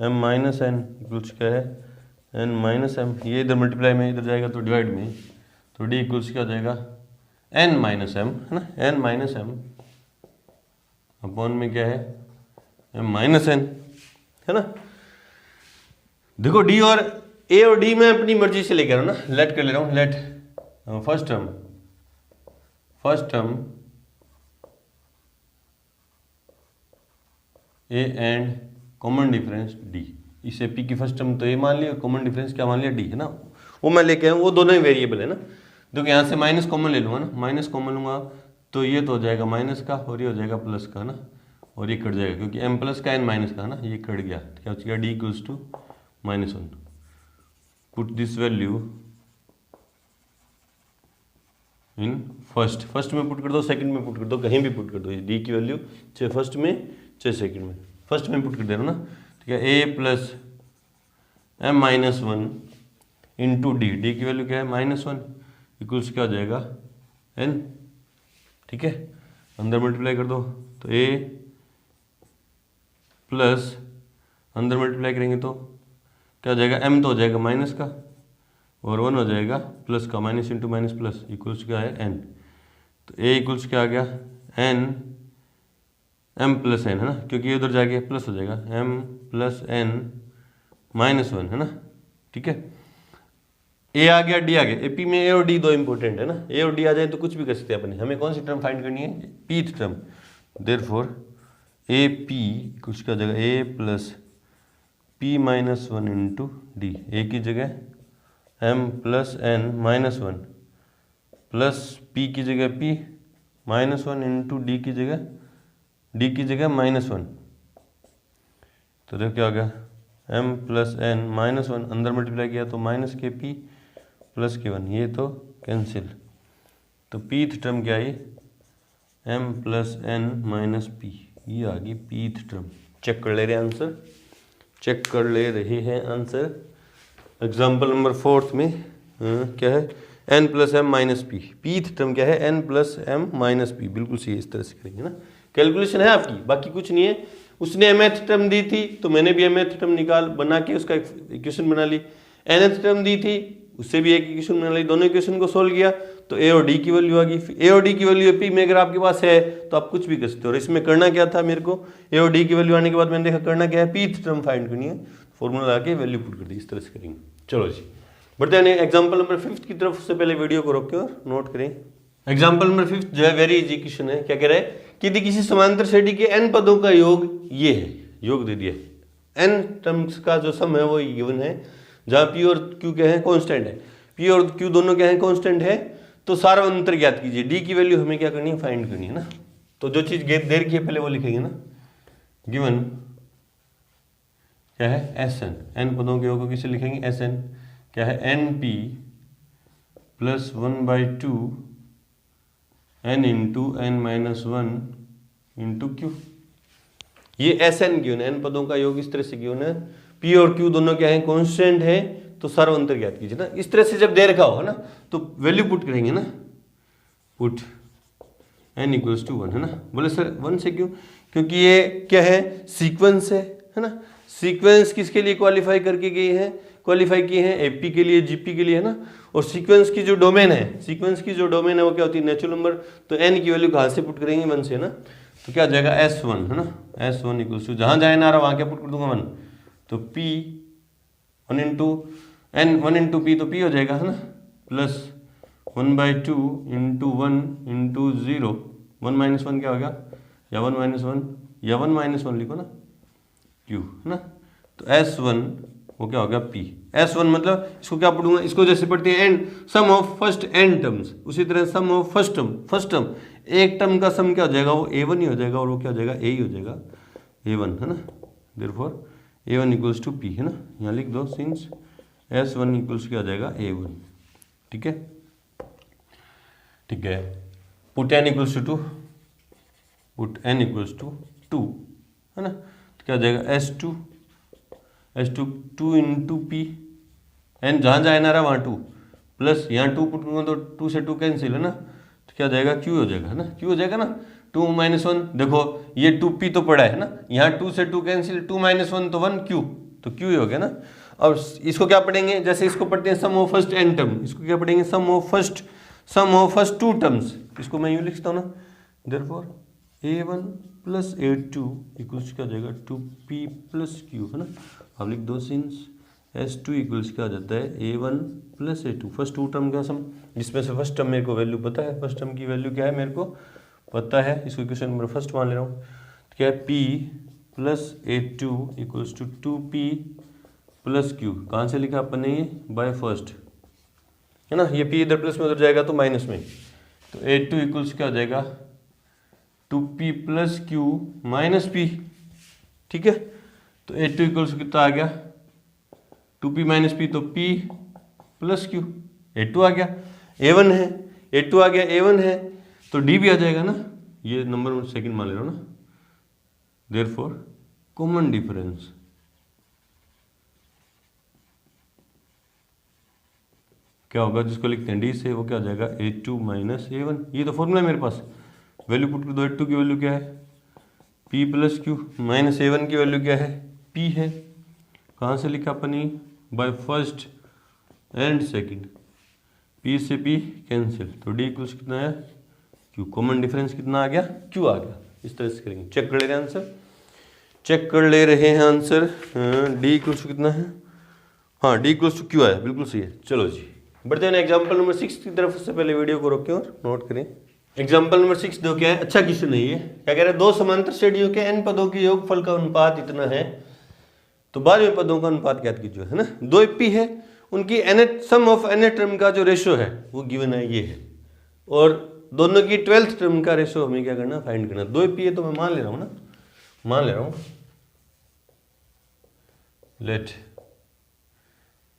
एम माइनस एन इक्वल्स क्या है एन माइनस एम। ये इधर मल्टीप्लाई में इधर जाएगा तो डिवाइड में, तो डी इक्वल्स क्या हो जाएगा एन माइनस एम, है ना, एन माइनस एम अपॉन में क्या है एम माइनस एन, है ना। देखो डी और ए और डी मैं अपनी मर्जी से लेकर ना लेट कर ले रहा हूँ, let first term A and common difference D, इसे पी की फर्स्ट टर्म तो ए मान लिया, कॉमन डिफरेंस क्या मान लिया डी, है ना, वो मैं लेके आया, वो दोनों ही वेरिएबल है ना। देखो यहाँ से माइनस कॉमन ले लूँगा ना, माइनस कॉमन लूँगा तो ये तो हो जाएगा माइनस का और ये हो जाएगा प्लस का ना, और ये कट जाएगा क्योंकि एम प्लस का एन माइनस का ना, ये कट गया, क्या हो जाएगा D equals to minus one. Put this value in first में पुट कर दो, सेकंड में पुट कर दो, कहीं भी पुट कर दो, डी की वैल्यू चाहे फर्स्ट में चाहे सेकंड में, फर्स्ट में पुट कर देना ना, ठीक है। A plus M minus one into d, d की वैल्यू क्या है माइनस वन इक्वल्स क्या हो जाएगा एन, ठीक है। अंदर मल्टीप्लाई कर दो तो ए प्लस अंदर मल्टीप्लाई करेंगे तो क्या हो जाएगा एम तो हो जाएगा माइनस का और वन हो जाएगा प्लस का, minus into minus plus equals क्या है एन, तो ए इक्वल्स क्या आ गया एन एम प्लस एन, है ना, क्योंकि ये उधर जाके प्लस हो जाएगा M plus N minus one, है ना, ठीक है। ए आ गया डी आ गया, एपी में ए और डी दो इंपॉर्टेंट है ना, ए और डी आ जाए तो कुछ भी कर सकते हैं अपने। हमें कौन सी टर्म फाइंड करनी है pth term, therefore a p कुछ का जगह a plus p minus one into d, a की जगह m plus N minus one plus p की जगह p minus one into d की जगह माइनस वन, तो देखो क्या हो गया m plus N minus one, अंदर मल्टीप्लाई किया तो माइनस के पी प्लस के वन, ये तो कैंसिल, तो पीथ टर्म क्या आई M plus N minus P, ये आ गई पीथ टर्म। चेक कर ले रहे हैं आंसर, चेक कर ले रहे हैं आंसर। एग्जाम्पल नंबर फोर्थ में क्या है N plus M minus P, pth term क्या है N plus M minus P, बिल्कुल सही इस तरह से करेंगे ना। कैलकुलेशन है आपकी, बाकी कुछ नहीं है। उसने mth टर्म दी थी तो मैंने भी mth टर्म बना के उसका इक्वेशन बना ली, nth टर्म दी थी उससे भी एक इक्वेशन बना ली, दोनों इक्वेशन को सोल्व किया तो ए और डी की वैल्यू आ गई। ए और डी की वैल्यू पी में अगर आपके पास है तो आप कुछ भी कर सकते हो। और इसमें करना क्या था मेरे को, ए और डी की वैल्यू आने के बाद मैंने देखा करना क्या है पीथ टर्म फाइंड करनी है, फॉर्मूला लगा के वैल्यू पुट कर दी, इस तरह से करेंगे। चलो जी बढ़ते हैं एग्जाम्पल नंबर 5 की तरफ। उससे पहले वीडियो को रोक के और नोट करें। एग्जाम्पल नंबर 5 जो है वेरी इजी क्वेश्चन है। क्या कह रहा है कि यदि किसी समांतर श्रेणी के n पदों का योग ये है, योग दे दिया n टर्म्स का जो सम है वो गिवन है, जहां p और q क्या है कांस्टेंट है, p और q दोनों क्या है कांस्टेंट है, तो सारा अंतर ज्ञात कीजिए। d की वैल्यू हमें क्या करनी है फाइंड करनी है ना, तो जो चीज दे रखी है पहले वो लिखेंगे ना। गिवन क्या है Sn, n पदों के योग को किसे लिखेंगे Sn, क्या है np plus 1/2 n into n minus 1 into Q. ये Sn गिवन है, n पदों का योग इस तरह से गिवन है, p और q दोनों क्या है कांस्टेंट है, तो सर्वांतर ज्ञात कीजिए ना। इस तरह से जब दे रखा हो ना तो वैल्यू पुट करेंगे ना, पुट n इक्वल्स टू 1, है ना। बोले सर 1 से क्यों, क्योंकि ये क्या है सीक्वेंस है ना। सीक्वेंस किसके लिए क्वालिफाई करके गई है, क्वालिफाई किए हैं एपी के लिए जीपी के लिए, है ना। और सीक्वेंस की जो डोमेन है, सीक्वेंस की जो डोमेन है वो क्या होती है नेचुरल नंबर, तो n की वैल्यू कहाँ से पुट करेंगे 1 से ना, तो क्या आ जाएगा S1, है ना। S1 इक्वल्स टू जहाँ जहाँ n आ रहा वहाँ क्या पुट कर दूंगा 1, तो p 1 into n 1 into P तो p हो जाएगा, है ना, प्लस 1/2 इंटू 1 इंटू 0, 1 माइनस 1 क्या होगा, या 1 माइनस 1 या 1 माइनस 1 लिखो ना q, है ना। तो S1 वो क्या हो गया P। S1 मतलब इसको क्या पढ़ूंगा, इसको जैसे पढ़ते हैं and sum of first N terms, उसी तरह सम ऑफ फर्स्ट टर्म एक टर्म का सम क्या हो जाएगा, वो A1 ही हो जाएगा और वो क्या हो जाएगा A ही हो जाएगा, A1 है ना। Therefore A1 equals to P है ना, यहाँ लिख दो सिंस S1 इक्वल्स क्या हो जाएगा A1। ठीक है, ठीक है। Put n equals to 2, put n equals to 2 है ना, तो क्या हो जाएगा S2 2 इंटू P, एन जहाँ जहाँ एन आ रहा है वहाँ 2 प्लस यहाँ 2 पुट करूँगा तो 2 से 2 कैंसिल है ना, तो क्या हो जाएगा Q हो जाएगा है ना, Q हो जाएगा ना। 2 - 1 देखो ये 2P तो पड़ा है ना, यहाँ 2 से 2 कैंसिल, 2 - 1 तो 1 Q, तो Q ही हो गया ना। अब इसको क्या पढ़ेंगे, जैसे इसको पढ़ते हैं sum of first n term, इसको क्या पढ़ेंगे सम ऑफ फर्स्ट 2 टर्म्स, इसको मैं यूँ लिखता हूँ ना। Therefore A1 plus A2 equals क्या हो जाएगा 2P प्लस Q है ना। अब लिख दो सिंस S2 इक्वल्स क्या आ जाता है A1 plus A2, first 2 term का सम, जिसमें से फर्स्ट टर्म मेरे को वैल्यू पता है, फर्स्ट टर्म की वैल्यू क्या है मेरे को पता है, इसको इक्वेशन नंबर फर्स्ट मान ले रहा हूँ। तो क्या है P plus A2 equals to 2P plus Q, कहाँ से लिखा अपन ने ये बाय फर्स्ट है ना, ये P इधर प्लस में उधर जाएगा तो माइनस में, तो A2 इक्वल्स क्या हो जाएगा 2P plus Q minus P। ठीक है, तो A2 इक्वल्स कितना आ गया 2P माइनस P, तो P प्लस Q, A2 आ गया, A1 है, A2 आ गया, A1 है, तो D भी आ जाएगा ना, ये नंबर सेकंड मान ले रहा हूँ ना। देयरफॉर कॉमन डिफरेंस क्या होगा, जिसको लिखते हैं D से, वो क्या हो जाएगा A2 माइनस A1, ये तो फॉर्मूला है मेरे पास, वैल्यू पुट कर दो। A2 की वैल्यू क्या है P plus Q, minus A1 की वैल्यू क्या है P है, कहाँ से लिखा अपनी by first and second, P से P कैंसिल, तो D इक्वल्स कितना है Q, कॉमन डिफरेंस कितना आ गया Q आ गया। इस तरह से करेंगे, चेक कर ले रहे हैं आंसर, चेक कर ले रहे हैं आंसर। D इक्वल्स कितना है, हाँ D इक्वल्स टू Q आया, बिल्कुल सही है। चलो जी बढ़ते हैं एग्जाम्पल नंबर 6 की तरफ, से पहले वीडियो को रोकें और नोट करें। एग्जाम्पल नंबर 6 दो क्या है, अच्छा क्वेश्चन है ये, क्या कह रहे हैं, दो समांतर श्रेणियों के n पदों के योगफल का अनुपात इतना है, तो बाद में पदों का अनुपात ज्ञात कीजिए है ना। दो P है, उनकी सम ऑफ n टर्म का जो रेशो है वो गिवन है ये है, और दोनों की 12th टर्म का रेशो हमें क्या करना, फाइंड करना। दो P है तो मैं मान ले रहा हूँ ना, मान ले रहा हूँ, let first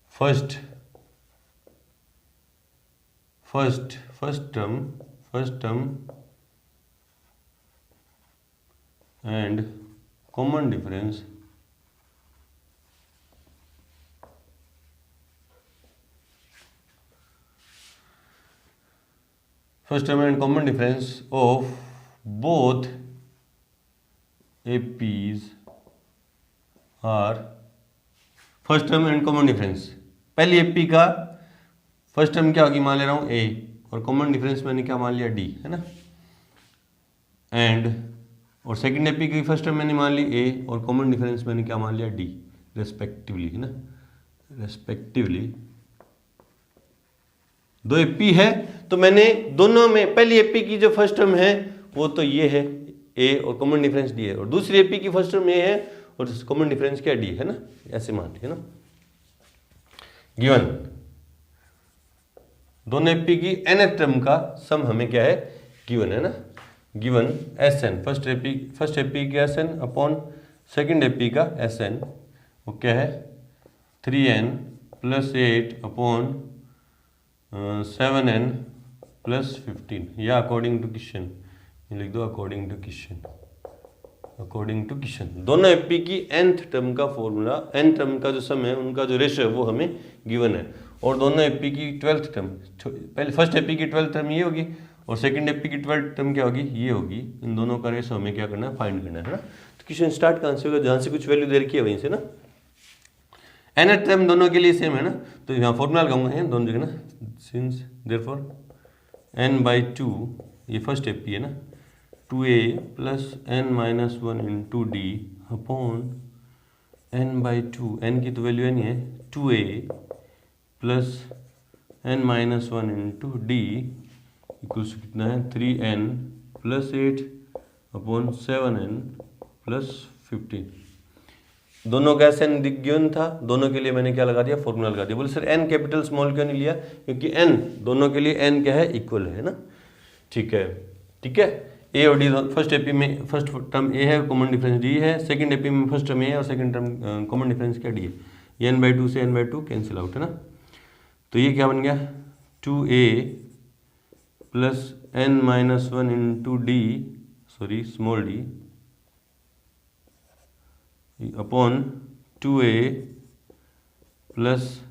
term and common difference of both APs are, first term and common difference, पहली AP का फर्स्ट टर्म क्या होगी, मान ले रहा हूँ A, और कॉमन डिफरेंस मैंने क्या मान लिया D है ना, एंड और सेकंड AP की फर्स्ट टर्म मैंने मान ली A, और कॉमन डिफरेंस मैंने क्या मान लिया D रेस्पेक्टिवली है ना, रेस्पेक्टिवली। दो AP है तो मैंने दोनों में पहली AP की जो फर्स्ट टर्म है वो तो ये है A, और कॉमन डिफरेंस D है, और दूसरी AP की फर्स्ट टर्म ये है और कॉमन डिफरेंस क्या D है ना, ऐसे मान लिया ना। गिवन दोनों AP की nth टर्म का सम हमें क्या है गिवन है ना, गिवन Sn, फर्स्ट AP का Sn अपॉन सेकंड AP का Sn, वो क्या है 3n plus 8 upon 7n plus 15, या अकॉर्डिंग टू क्वेश्चन, लिख दो according to question, according to question. दोनों AP की nth टर्म का फॉर्मूला, n टर्म का जो सम है उनका जो रेशो है वो हमें गिवन है, और दोनों AP की 12th टर्म, पहले फर्स्ट AP की 12th टर्म ये होगी और सेकंड AP की 12th टर्म क्या होगी ये होगी, इन दोनों का रेशो हमें क्या करना है फाइंड करना है ना। तो क्वेश्चन स्टार्ट कहाँ से होगा, जहाँ से कुछ वैल्यू दे रखी है वहीं से ना, nth टर्म दोनों के लिए सेम है ना, तो यहाँ फॉर्मूला लगाऊंगा दोनों जगह ना, सिंस देयरफॉर n/2, ये फर्स्ट AP है ना, 2a plus n-1 into D upon n/2, n की तो वैल्यू n है, 2a plus n-1 into D equals कितना है 3n plus 8 upon 7n plus 15। दोनों का एन गिवन था, दोनों के लिए मैंने क्या लगा दिया, फॉर्मूला लगा दिया। बोले सर एन कैपिटल स्मॉल क्यों नहीं लिया, क्योंकि एन दोनों के लिए एन क्या है, इक्वल है ना। ठीक है, ठीक है। ए और डी फर्स्ट एपी में फर्स्ट टर्म ए है, कॉमन डिफरेंस डी है, सेकंड एपी में फर्स्ट टर्म ए है और सेकंड टर्म कॉमन डिफरेंस क्या डी है, ये n/2 से n/2 कैंसिल आउट है ना। तो ये क्या बन गया 2a plus n-1 into D, sorry small D, upon 2a plus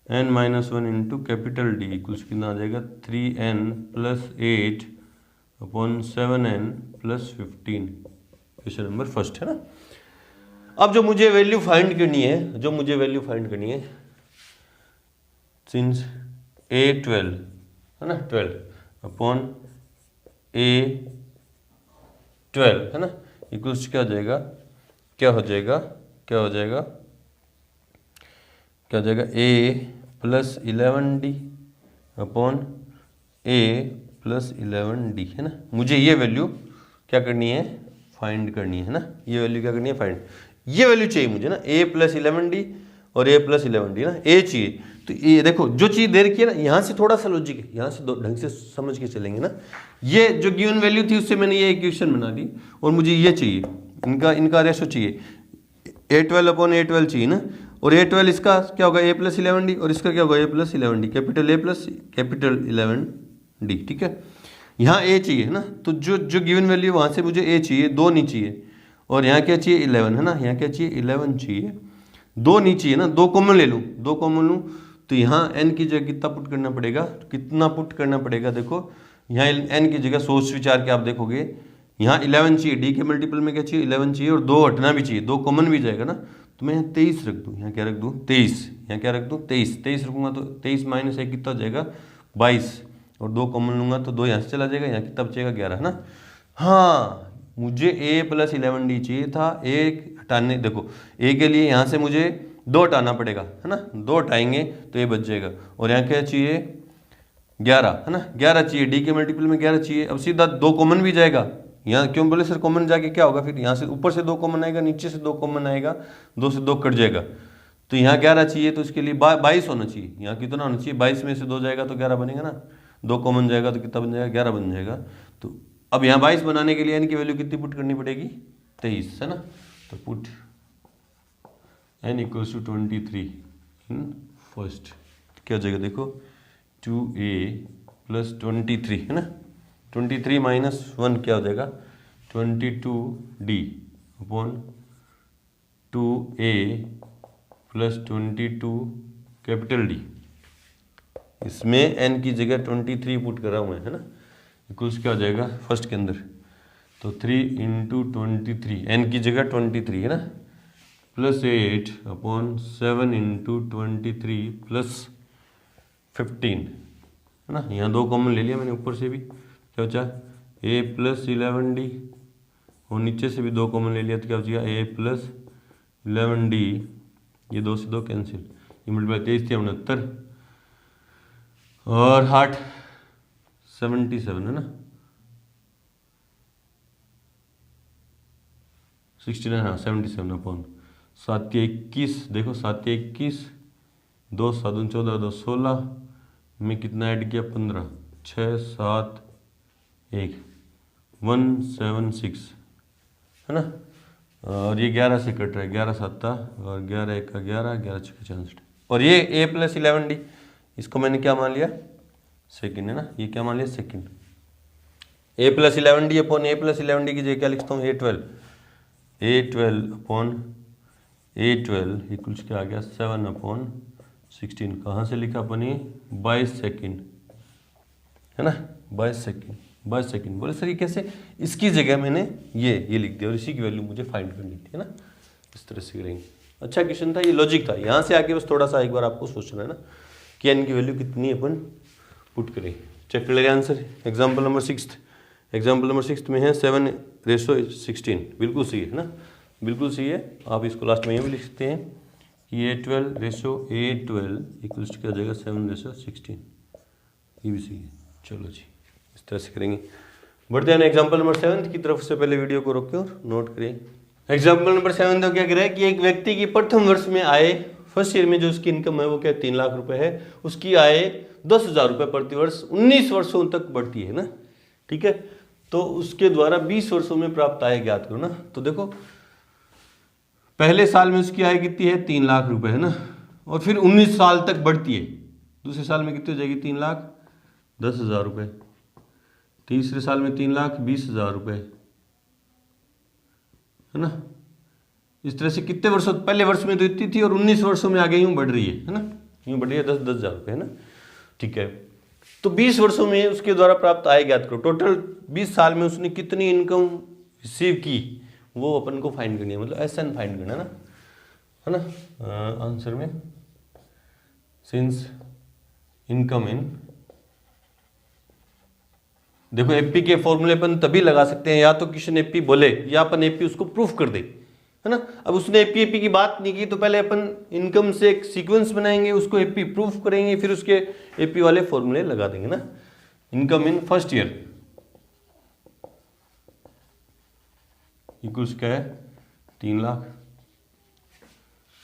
n-1 into capital D equals कितना आ जाएगा 3n plus 8 upon 7n plus 15। Question number first है ना। अब जो मुझे वैल्यू फाइंड करनी है, जो मुझे वैल्यू फाइंड करनी है, सिंस a12 है ना, 12 अपॉन a12 है ना, इक्वल्स क्या हो जाएगा, क्या हो जाएगा, क्या हो जाएगा, क्या हो जाएगा a plus 11d upon a plus 11d है ना। मुझे ये वैल्यू क्या करनी है, फाइंड करनी है ना, ये वैल्यू क्या करनी है, फाइंड। ये वैल्यू चाहिए मुझे ना, a प्लस 11d और a प्लस 11d ना, a चाहिए। तो ये देखो जो चीज़ दे रखी है ना, यहाँ से थोड़ा सा लॉजिक है, यहाँ से ढंग से समझ के चलेंगे ना। ये जो गिवन वैल्यू थी उससे मैंने ये इक्वेशन बना दी और मुझे ये चाहिए, इनका रेशो चाहिए, a12 अपॉन a12 चाहिए ना। और a12 इसका क्या होगा a प्लस 11d और इसका क्या होगा a plus 11d, capital a plus capital 11d। ठीक है, यहाँ a चाहिए ना, तो जो गिवन वैल्यू वहाँ से मुझे a चाहिए, 2 नहीं चाहिए। और यहाँ क्या चाहिए 11 है ना, यहाँ क्या चाहिए 11 चाहिए, 2 नहीं चाहिए ना, 2 कॉमन ले लूँ, 2 कॉमन लूँ तो यहाँ n की जगह कितना पुट करना पड़ेगा, कितना पुट करना पड़ेगा, देखो यहाँ n की जगह सोच विचार के आप देखोगे, यहाँ 11 चाहिए, d के मल्टीपल में क्या चाहिए 11 चाहिए और 2 हटना भी चाहिए, 2 कॉमन भी जाएगा ना। तो मैं यहाँ 23 रख दूँ, यहाँ क्या रख दूँ 23, यहाँ क्या रख दूँ 23 रखूँगा तो 23 माइनस 1 कितना हो जाएगा 22 और 2 कॉमन लूँगा तो 2 यहाँ से चला जाएगा, यहाँ कितना बचेगा 11 है ना। हाँ मुझे a प्लस 11d चाहिए था, a हटाने, देखो a के लिए यहाँ से मुझे 2 हटाना पड़ेगा है ना, 2 हटाएंगे तो ये बच जाएगा। और यहाँ क्या चाहिए 11 है ना, 11 चाहिए, d के मल्टीपल में 11 चाहिए। अब सीधा 2 कॉमन भी जाएगा, यहाँ क्यों बोले सर कॉमन जाके क्या होगा, फिर यहाँ से ऊपर से 2 कॉमन आएगा, नीचे से 2 कॉमन आएगा, 2 से 2 कट जाएगा। तो यहाँ 11 चाहिए तो इसके लिए 22 होना चाहिए, यहाँ कितना होना चाहिए 22 में से 2 जाएगा तो 11 बनेगा ना, 2 कॉमन जाएगा तो कितना बन जाएगा 11 बन जाएगा। तो अब यहाँ 22 बनाने के लिए n की वैल्यू कितनी पुट करनी पड़ेगी 23 है ना। तो put n equals to 23 in first, क्या हो जाएगा देखो 2a प्लस 23 है ना, 23 माइनस 1 क्या हो जाएगा 22d upon 2a plus 22 capital d, इसमें n की जगह 23 पुट करा हुआ है ना, इक्वल्स क्या हो जाएगा फर्स्ट के अंदर, तो 3 इंटू 23 n की जगह 23 है ना, प्लस 8 अपॉन 7 इंटू 23 प्लस 15 है ना। यहाँ 2 कॉमन ले लिया मैंने, ऊपर से भी क्या बचा a प्लस 11d और नीचे से भी 2 कॉमन ले लिया तो क्या बचेगा a प्लस 11d, ये 2 से 2 कैंसिल, ये मल्टीप्लाई 23 × 69 और 8 77 है ना, 69 हाँ 77 अपॉन 7 के 21, देखो 7 के 21, 2 7 14 2 16 में कितना ऐड किया 15, 6 7 1 176 है ना। और ये 11 से कट रहा है, 11 7 और 11 1 का 11, 11 6 66। और ये a प्लस 11d, इसको मैंने क्या मान लिया सेकंड है ना, ये क्या मान लिया second. a plus 11d upon a plus 11d की जगह क्या लिखता हूँ a12 अपॉन a12 इक्वल्स क्या आ गया 7 अपॉन 16, कहाँ से लिखा अपनी 22 सेकेंड है ना, 22 सेकेंड। बोले सर ये कैसे, इसकी जगह मैंने ये लिख दिया और इसी की वैल्यू मुझे फाइंड करनी थी है ना, इस तरह से करेंगे। अच्छा क्वेश्चन था, ये लॉजिक था, यहाँ से आके बस थोड़ा सा एक बार आपको सोचना है ना कि n की वैल्यू कितनी अपन पुट करें। चेक कर ले आंसर, एग्जाम्पल नंबर 6 में है 7:16, बिल्कुल सही है ना, बिल्कुल सही है। आप इसको लास्ट में ये भी लिख सकते हैं कि a12 इक्वल्स क्या हो जाएगा 7:16, ये भी सही है। चलो जी इस तरह से करेंगे। बढ़ते हैं एग्जाम्पल नंबर 7 की तरफ से, पहले वीडियो को रोकें और नोट करें एग्जाम्पल नंबर 7 तो क्या कह रहा है कि एक व्यक्ति की प्रथम वर्ष में आय, फर्स्ट ईयर में जो उसकी इनकम है वो क्या 3 लाख रुपए है, उसकी आय 10,000 रुपये प्रति वर्ष 19 वर्षों तक बढ़ती है ना, ठीक है। तो उसके द्वारा 20 वर्षों में प्राप्त आय ज्ञात करो ना। तो देखो पहले साल में उसकी आय कितनी है 3 लाख रुपए है ना, और फिर 19 साल तक बढ़ती है। दूसरे साल में कितनी हो जाएगी 3,10,000 रुपये, तीसरे साल में 3,20,000 रुपये है ना। इस तरह से कितने वर्षों, पहले वर्ष में तो इतनी थी और 19 वर्षों में आगे यूँ बढ़ रही है ना, यूँ बढ़ रही है 10,000 रुपये है ना, ठीक है। तो 20 वर्षों में उसके द्वारा प्राप्त आय ज्ञात करो। टोटल 20 साल में उसने कितनी इनकम रिसीव की वो अपन को फाइंड करनी है, मतलब SN फाइंड करना है ना आंसर में। सिंस इनकम इन, देखो एपी के फॉर्मूले अपन तभी लगा सकते हैं या तो क्वेश्चन एपी बोले या अपन एपी उसको प्रूफ कर दे, है ना। अब उसने एपी की बात नहीं की तो पहले अपन इनकम से एक सीक्वेंस बनाएंगे, उसको एपी प्रूफ करेंगे, फिर उसके एपी वाले फॉर्मूले लगा देंगे ना। Income in first year equals क्या है 3 लाख,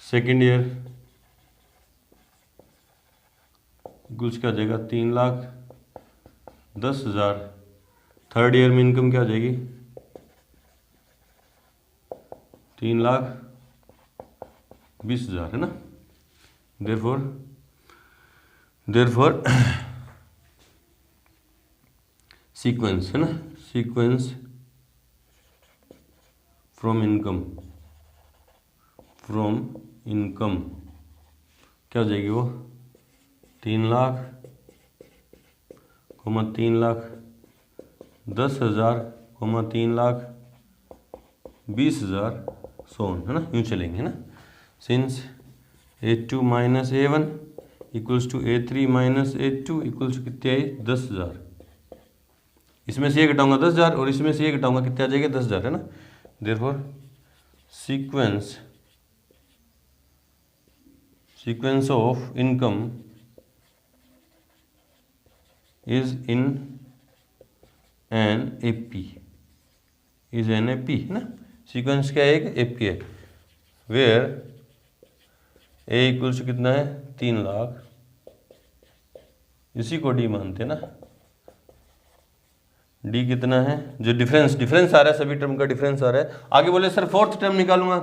सेकेंड ईयर इक्वल्स क्या हो जाएगा 3,10,000, थर्ड ईयर में इनकम क्या हो जाएगी 3,20,000 है ना। देयरफॉर सीक्वेंस है ना, सीक्वेंस फ्रॉम इनकम क्या हो जाएगी वो 3 लाख, 3,10,000, 3,20,000 सोन है ना, यूँ चलेंगे ना। Since A2 minus A1 equals to A3 minus A2 equals to कितने आई 10,000, इसमें से ये घटाऊंगा 10,000 और इसमें से ये घटाऊंगा कितने आ जाएगा 10,000 है ना। Therefore sequence of income is in an AP, is an AP है ना। सीक्वेंस क्या है एक एपी है, वेयर ए इक्वल्स कितना है 3 लाख, इसी को डी मानते हैं ना। डी कितना है जो डिफरेंस आ रहा है, सभी टर्म का डिफरेंस आ रहा है। आगे बोले सर फोर्थ टर्म निकालूंगा,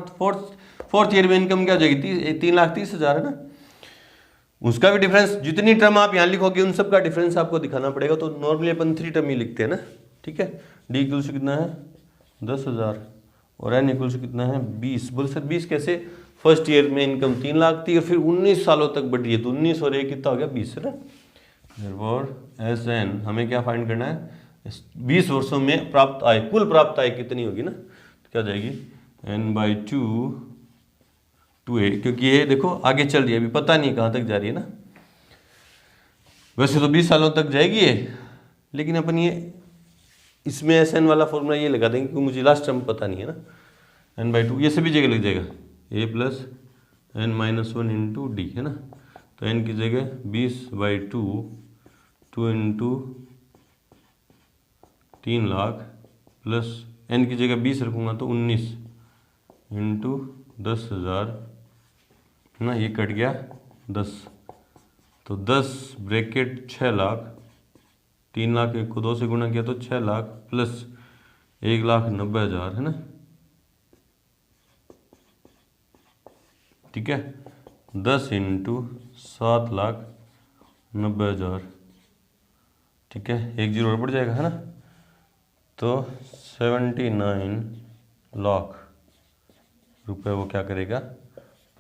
फोर्थ ईयर में इनकम क्या हो जाएगी 3,30,000 है ना, उसका भी डिफरेंस, जितनी टर्म आप यहाँ लिखोगे उन सब का डिफरेंस आपको दिखाना पड़ेगा। तो नॉर्मली अपन 3 टर्म ही लिखते हैं ना, ठीक है। डी इक्वल्स कितना है 10,000 और एन इक्वल्स कितना है 20। बोले सर 20 कैसे, फर्स्ट ईयर में इनकम 3 लाख थी और फिर 19 सालों तक बढ़ रही है, तो 19 और 1 कितना हो गया 20 है ना। एस एन हमें क्या फाइंड करना है 20 वर्षों में प्राप्त आय, कुल प्राप्त आय कितनी होगी ना, तो क्या जाएगी n/2 2a, क्योंकि ये देखो आगे चल रही है, अभी पता नहीं कहाँ तक जा रही है ना। वैसे तो 20 सालों तक जाएगी ये, लेकिन अपन ये इसमें SN वाला फॉर्मूला ये लगा देंगे क्योंकि मुझे लास्ट टर्म पता नहीं है ना। n/2 ये सभी जगह लग जाएगा a + n-1 इंटू डी है ना। तो n की जगह 20/2 2 इंटू 3 लाख प्लस n की जगह 20 रखूँगा तो 19 इंटू 10,000 है ना, ये कट गया 10, तो 10 ब्रैकेट 6 लाख, 3 लाख को 2 से गुणा किया तो 6 लाख प्लस 1,90,000 है ना, ठीक है। 10 इंटू 7,90,000, ठीक है, 1 जीरो और बढ़ जाएगा है ना। तो 79 लाख रुपए वो क्या करेगा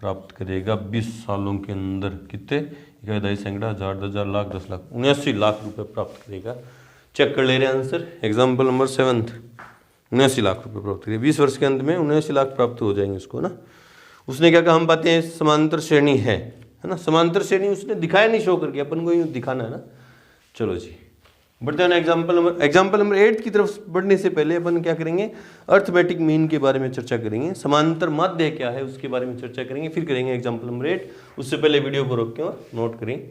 प्राप्त करेगा 20 सालों के अंदर। कितने 1,000 सैकड़ा 1,000 10,000 लाख 10 लाख 79 लाख रुपए प्राप्त करेगा। चेक कर ले रहे हैं आंसर, एग्जाम्पल नंबर 7 79 लाख रुपए प्राप्त करेगा 20 वर्ष के अंत में 79 लाख प्राप्त हो जाएंगे उसको ना। उसने क्या कहा हम पाते हैं समांतर श्रेणी है ना, समांतर श्रेणी उसने दिखाया नहीं शो करके, अपन को यूँ दिखाना है ना। चलो जी बढ़ते हैं एग्जाम्पल नंबर 8 की तरफ बढ़ने से पहले अपन क्या करेंगे अर्थमेटिक मीन के बारे में चर्चा करेंगे, समांतर माध्य क्या है उसके बारे में चर्चा करेंगे, फिर करेंगे एग्जाम्पल नंबर 8। उससे पहले वीडियो को रोक के और नोट करें।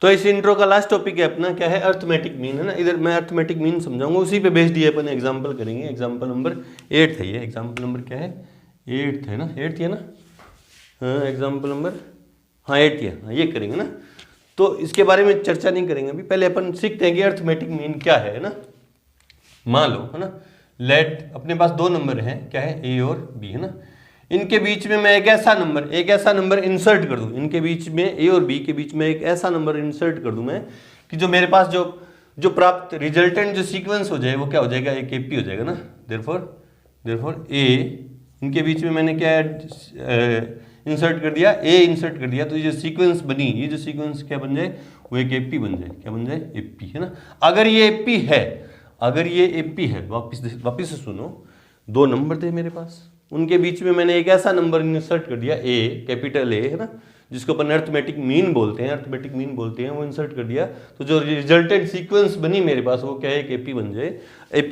तो इस इंट्रो का लास्ट टॉपिक है अपना क्या है अर्थमेटिक मीन है ना। इधर मैं अर्थमेटिक मीन समझाऊंगा, उसी पे बेस्ड ही अपन एग्जाम्पल करेंगे। एग्जाम्पल नंबर 8 है ये, एग्जाम्पल नंबर क्या है 8th है ना, 8th है ना, हाँ एग्जाम्पल नंबर, हाँ 8th है, हाँ ये करेंगे ना। तो इसके बारे में चर्चा नहीं करेंगे अभी, पहले अपन सीखते हैं कि अर्थमेटिक मीन क्या है ना। मान लो है ना, लेट अपने पास दो नंबर हैं, क्या है ए और बी है ना, इनके बीच में मैं एक ऐसा नंबर इंसर्ट कर दूं, इनके बीच में ए और बी के बीच में एक ऐसा नंबर इंसर्ट कर दूं मैं कि जो मेरे पास जो प्राप्त रिजल्टेंट जो सीक्वेंस हो जाए वो क्या हो जाएगा, एक एपी हो जाएगा ना। देयरफॉर ए, इनके बीच में मैंने क्या इंसर्ट कर दिया, ए इंसर्ट कर दिया, तो ये जो सीक्वेंस बनी, ये जो सीक्वेंस क्या बन जाए, वो एक एपी बन जाए, क्या बन जाए, एपी है ना। अगर ये एपी है, वापिस से सुनो, दो नंबर थे मेरे पास, उनके बीच में मैंने एक ऐसा नंबर इंसर्ट कर दिया, ए, कैपिटल ए है ना, जिसको अपन अर्थमेटिक मीन बोलते हैं, वो इंसर्ट कर दिया, तो जो रिजल्टेंट सीक्वेंस बनी मेरे पास वो क्या है, एक एपी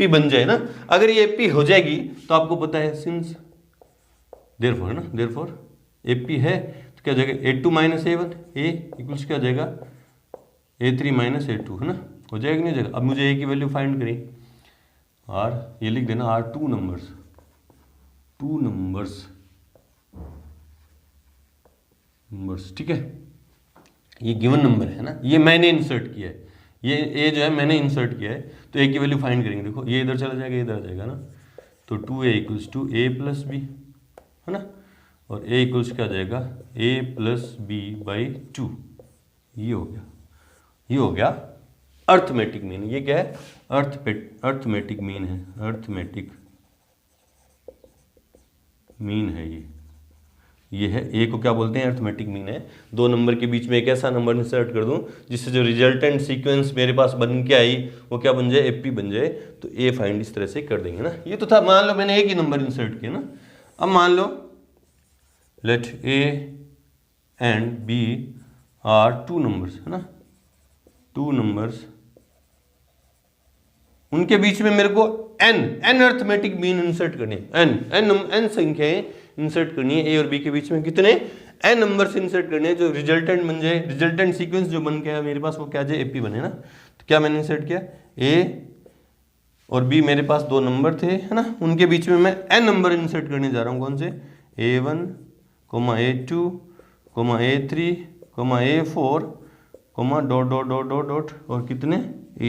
बन जाए ना। अगर ये एपी हो जाएगी तो आपको पता है सिंस देयरफॉर है ना, देयरफॉर एपी है तो क्या हो जाएगा, A2 माइनस A1, ए इक्वल्स क्या हो जाएगा, A3 माइनस A2 है ना, हो जाएगा नहीं हो जाएगा। अब मुझे ए की वैल्यू फाइंड करी, आर ये लिख देना, आर टू नंबर्स, ठीक है, ये गिवन नंबर है ना, ये मैंने इंसर्ट किया है, ये ए जो है मैंने इंसर्ट किया है, तो ए की वैल्यू फाइंड करेंगे। देखो ये इधर चला जाएगा, इधर आ जाएगा ना, तो 2a equals to A plus B है ना, और a इक्वल्स क्या आ जाएगा, a प्लस बी बाई 2, ये हो गया अर्थमेटिक मीन। ये क्या है, अर्थमेटिक मीन है, अर्थमेटिक मीन है ये है, ए को क्या बोलते हैं, अर्थमेटिक मीन है। दो नंबर के बीच में एक ऐसा नंबर इंसर्ट कर दूं जिससे जो रिजल्टेंट सीक्वेंस मेरे पास बन के आई वो क्या बन जाए, एपी बन जाए, तो ए फाइंड इस तरह से कर देंगे ना। ये तो था, मान लो मैंने एक ही नंबर इंसर्ट किया ना। अब मान लो let a and b are two numbers है ना, टू नंबर्स, उनके बीच में मेरे को एन अर्थमेटिक मीन इंसर्ट करनी है, एन संख्याएं इंसर्ट करनी है, ए और बी के बीच में कितने, एन नंबर्स इंसर्ट करने हैं, जो रिजल्टेंट बन जाए, रिजल्टेंट सीक्वेंस जो बन गया मेरे पास वो क्या जाए, एपी बने ना। तो क्या मैंने इंसर्ट किया, ए और बी मेरे पास दो नंबर थे है ना, उनके बीच में मैं एन नंबर इंसर्ट करने जा रहा हूँ, कौन से, A1, A2, A3, A4, dot और कितने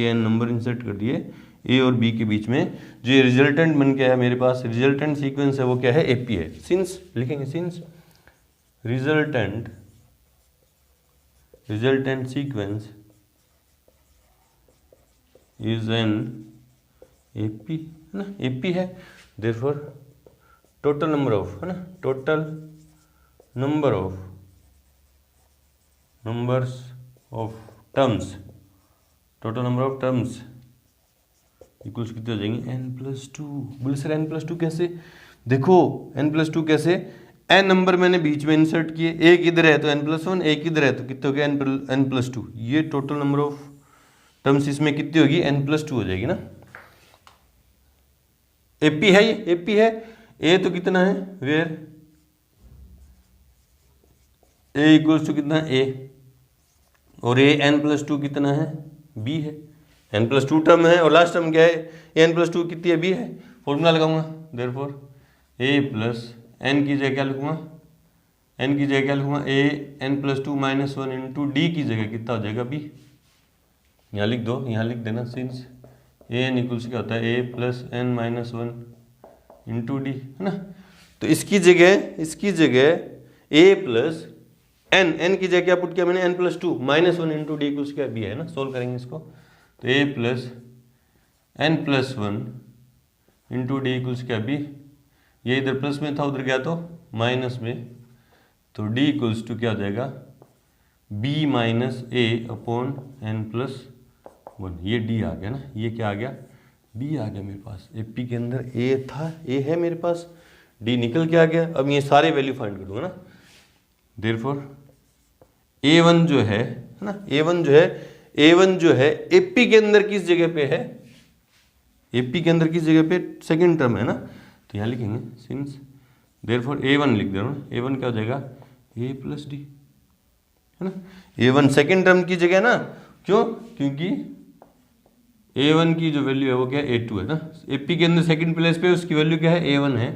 एन नंबर इंसर्ट कर दिए ए और बी के बीच में। जो ये रिजल्टेंट बन के आया मेरे पास, रिजल्टेंट सीक्वेंस है वो क्या है, एपी है। सिंस लिखेंगे, since resultant sequence is an AP है ना, एपी है, देयरफॉर टोटल नंबर ऑफ है ना, total number of terms equals कितने हो जाएंगे, n+2। बोले सर n+2 कैसे, देखो n+2 कैसे, n नंबर मैंने बीच में इंसर्ट किए, एक इधर है तो n+1, एक इधर है तो कितने हो गया, n+2, ये टोटल नंबर ऑफ टर्म्स इसमें कितनी होगी, n+2 हो जाएगी ना। एपी है, ये एपी है, ए तो कितना है, वेयर ए इक्वल्स टू कितना है, ए, और ए n+2 कितना है, बी है, n+2 टर्म है, और लास्ट टर्म क्या है, n+2 कितनी है, बी है। फॉर्मूला लगाऊंगा, देयरफॉर a प्लस n की जगह क्या लिखूंगा, a n+2 minus 1 into d की जगह कितना हो जाएगा, b, यहाँ लिख दो, यहाँ लिख देना, सिंस an इक्वल्स क्या होता है, a plus n minus 1 into D है ना। तो इसकी जगह a प्लस n की जगह क्या पुट किया मैंने, n+2 minus 1 into D equals क्या, b है ना। सोल्व करेंगे इसको, तो a plus n+1 into D equals क्या, b, ये इधर प्लस में था उधर गया तो माइनस में, तो d इक्वल्स टू क्या हो जाएगा, b minus a upon n+1, ये d आ गया ना, ये क्या आ गया, d आ गया मेरे पास। एपी के अंदर a था, a है मेरे पास, d निकल के आ गया। अब ये सारे वैल्यू फाइंड कर दूंगा ना, देयरफॉर a1 जो है ना, a1 जो है एपी के अंदर किस जगह पे है, एपी के अंदर किस जगह पे, सेकंड टर्म है ना, तो यहाँ लिखेंगे सिंस देयरफॉर a1 लिख दे रहा हूँ, a1 क्या हो जाएगा, a प्लस डी है ना। a1 सेकंड टर्म की जगह ना, क्यों, क्योंकि a1 की जो वैल्यू है वो क्या है, a2 है ना, एपी के अंदर सेकंड प्लेस पे उसकी वैल्यू क्या है, a1 है,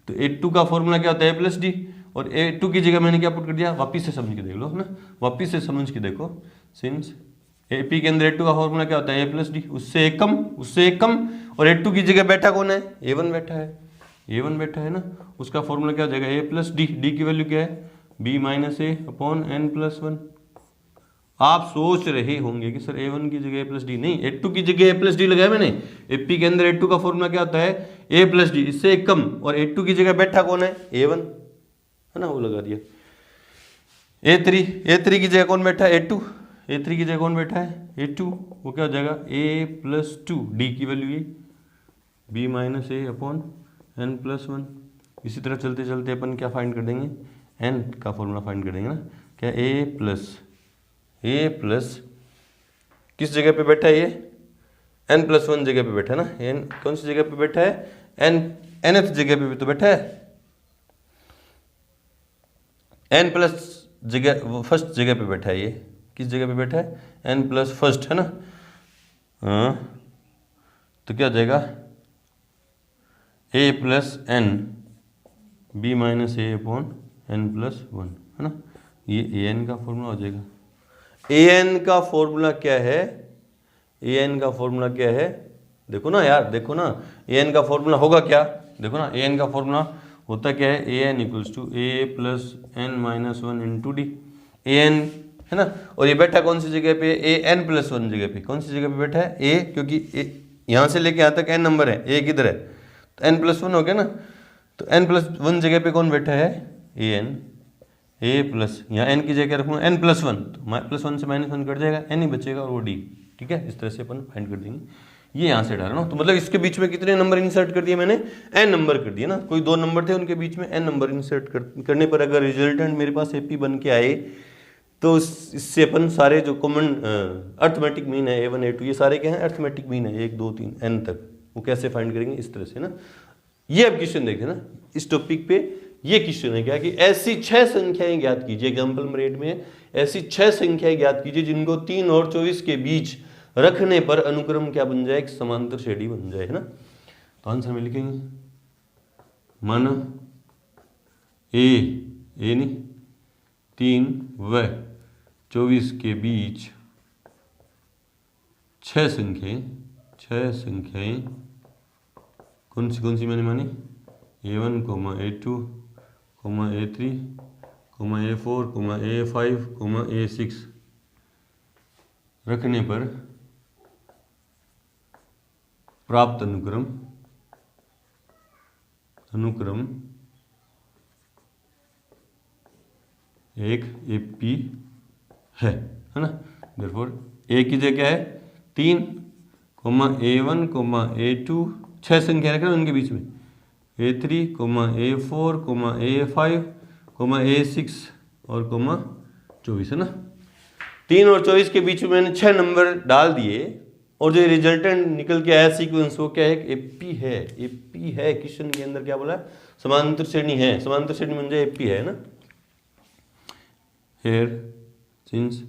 तो A2 का फॉर्मूला क्या होता है, A प्लस डी, और A2 की जगह मैंने क्या पुट कर दिया, वापिस से समझ के देख लो ना, वापिस से समझ के देखो। सिंस AP के अंदर A2 का फॉर्मूला क्या होता है, A प्लस डी, उससे एक कम, उससे एक कम, और A2 की जगह बैठा कौन है, A1 बैठा है, A1 बैठा है ना, उसका फॉर्मूला क्या हो जाएगा, A प्लस डी, डी की वैल्यू क्या है, B minus A upon N plus one. आप सोच रहे होंगे कि सर A1 की जगह A प्लस डी, नहीं, A2 की जगह A प्लस डी लगाया मैंने। AP के अंदर A2 का फॉर्मूला क्या होता है, A प्लस डी, इससे एक कम, और A2 की जगह बैठा कौन है, A1 है ना, वो लगा दिया। A3 की जगह कौन बैठा है, A2, A3 की जगह कौन बैठा है, A2, वो क्या हो जाएगा, A प्लस टू, डी की वैल्यू ये B minus A upon N plus one. इसी तरह चलते चलते अपन क्या फाइंड कर देंगे, n का फॉर्मूला फाइंड कर देंगे ना, क्या A प्लस किस जगह पे बैठा है ये, n प्लस वन जगह पे बैठा है ना, n कौन सी जगह पे बैठा है, nth जगह पे भी तो बैठा है, n प्लस जगह फर्स्ट जगह पे बैठा है, ये किस जगह पे बैठा है, n प्लस फर्स्ट है ना। हाँ, तो क्या हो जाएगा, A plus N B minus A upon N plus one है ना, ये an का फॉर्मूला हो जाएगा। an का फॉर्मूला क्या है, an का फॉर्मूला क्या है, देखो ना यार, देखो ना, an का फॉर्मूला होगा क्या, देखो ना, an का फॉर्मूला होता क्या है, an equals to A plus N minus one into D, an है ना, और ये बैठा कौन सी जगह पे, a n प्लस वन जगह पे, कौन सी जगह पे बैठा है, a, क्योंकि यहाँ से लेके यहाँ तक n नंबर है, a किधर है, तो n प्लस वन हो गया ना, तो n प्लस वन जगह पे कौन बैठा है, a प्लस, यहाँ n की जगह रखूँगा n प्लस वन, तो प्लस वन से माइनस वन कट जाएगा, n ही बचेगा और वो d, ठीक है, इस तरह से अपन फाइंड कर देंगे। ये यहाँ से डाला ना, तो मतलब इसके बीच में कितने नंबर इंसर्ट कर दिए मैंने, n नंबर कर दिए ना, कोई दो नंबर थे उनके बीच में n नंबर इंसर्ट करने पर अगर रिजल्टेंट मेरे पास AP बन के आए, तो इससे अपन सारे जो कॉमन अर्थमेटिक मीन है A1 A2 ये सारे क्या हैं, अर्थमेटिक मीन है 1 2 3 n तक, वो कैसे फाइंड करेंगे, इस तरह से ना। ये अब क्वेश्चन देखें ना, इस टॉपिक पे ये क्वेश्चन है क्या, कि ऐसी 6 संख्याएं ज्ञात कीजिए, एग्जाम्पल रेट में ऐसी 6 संख्याएं ज्ञात कीजिए जिनको 3 और 24 के बीच रखने पर अनुक्रम क्या बन जाए, एक समांतर श्रेणी बन जाए, है ना। तो आंसर में लिखेंगे, माना ए नहीं 3 व 24 के बीच 6 संख्याएं कौन सी मैंने मानी, A1, A2, A3, A4, A5, A6 रखने पर प्राप्त अनुक्रम एक AP है ना। देयरफॉर A की जगह क्या है 3, A1, A2 6 संख्या रख रहे हैं उनके बीच में, A3, A4, A5, A6 और 24 है ना। 3 और 24 के बीच में मैंने 6 नंबर डाल दिए और जो रिजल्टेंट निकल के आया सीक्वेंस वो क्या है, AP है। क्वेश्चन के अंदर क्या बोला, समांतर श्रेणी है, समांतर श्रेणी बन जाए AP है ना। हेयर सिंस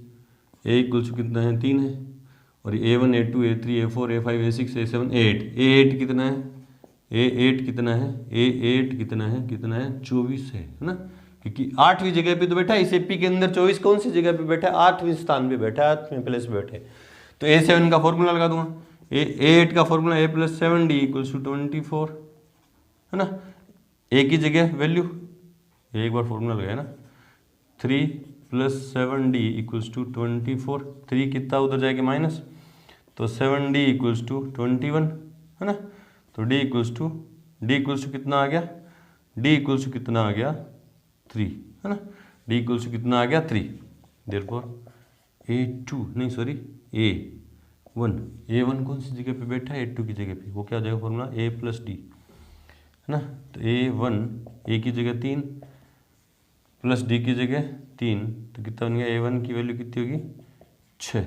A इक्वल्स कितना है 3 है और A1, A2, A3, A4, A5, A6, A7, A8 कितना है, A8 कितना है 24 है ना, क्योंकि 8वीं जगह पे तो बैठा है इस AP के अंदर। 24 कौन सी जगह पे बैठा है, 8वें स्थान पे बैठा है, 8वें प्लेस पे बैठे। तो A7 का फॉर्मूला लगा दूंगा, A8 का formula A plus 7D equals to 24 है ना। A की जगह वैल्यू एक बार फॉर्मूला लगाया ना, 3 प्लस 7D इक्वल्स टू 24, 3 कितना उधर जाएगा माइनस, तो 7D इक्वल्स टू 21 है ना। तो D इक्वल्स टू कितना आ गया, D इक्वल्स टू कितना आ गया 3 है ना। D इक्वल्स टू कितना आ गया 3। देयरफॉर A1 कौन सी जगह पे बैठा है, A2 की जगह पे, वो क्या हो जाएगा फॉर्मूला A प्लस डी है ना। तो A की जगह 3 प्लस D की जगह 3, तो कितना बन गया, A1 की वैल्यू कितनी होगी 6।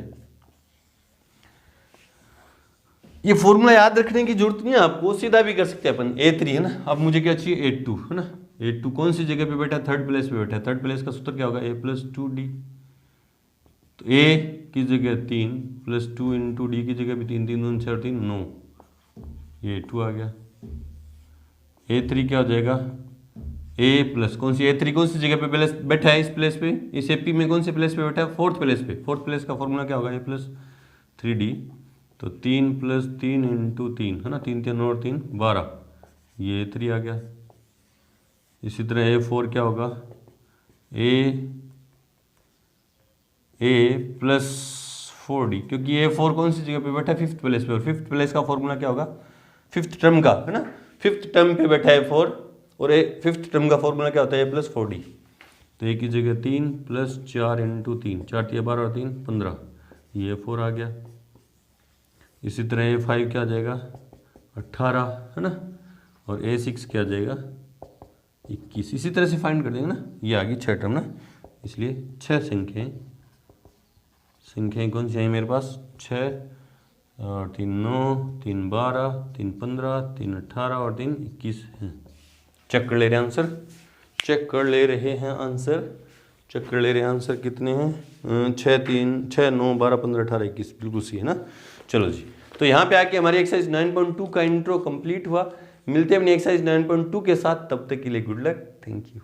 ये फॉर्मूला याद रखने की जरूरत नहीं है आपको, सीधा भी कर सकते हैं अपन। A3 है ना, अब मुझे क्या चाहिए A2 है ना। A2 कौन सी जगह पे बैठा है, 3rd प्लेस पे बैठा है। 3rd प्लेस का सूत्र क्या होगा, A प्लस 2D। तो A की जगह 3 प्लस 2 इंटू D की जगह भी 3, 3 2 6 3 9, ये 2 आ गया। A3 क्या हो जाएगा, ए प्लस कौन सी A3 कौन सी जगह पे प्लेस बैठा है, इस प्लेस पे, इस AP में कौन से प्लेस पे बैठा है, फोर्थ प्लेस पे। फोर्थ प्लेस का फॉर्मूला क्या होगा, A प्लस 3D, तो 3 + 3 × 3 है ना, 3 3 और 3 12, ये A3 आ गया। इसी तरह A4 क्या होगा, A प्लस 4D, क्योंकि A4 कौन सी जगह पे बैठा है, फिफ्थ प्लेस पे, और फिफ्थ प्लेस का फॉर्मूला क्या होगा, फिफ्थ टर्म का है ना, फिफ्थ टर्म पे बैठा है 4, और फिफ्थ टर्म का फॉर्मूला क्या होता है, A प्लस 4D। तो A की जगह 3 + 4 × 3, 4 × 12 और 3 15, ये A4 आ गया। इसी तरह A5 क्या आ जाएगा, 18 है ना, और A6 क्या आ जाएगा, 21। इसी तरह से फाइंड कर देंगे ना, ये आ गई 6 टर्म ना, इसलिए 6 संख्याएं कौन सी आई मेरे पास, 6 और 3 9, 3 12, 3 15, 3 18 और 3 21 हैं। चेक कर ले रहे हैं आंसर, चेक कर ले रहे हैं आंसर, चेक कर ले रहे हैं आंसर कितने हैं, 6 3 6 9 12 15 18 21, बिल्कुल सही है ना। चलो जी, तो यहाँ पे आके हमारी एक्सरसाइज 9.2 का इंट्रो कंप्लीट हुआ। मिलते हैं अपनी एक्सरसाइज 9.2 के साथ, तब तक के लिए गुड लक, थैंक यू।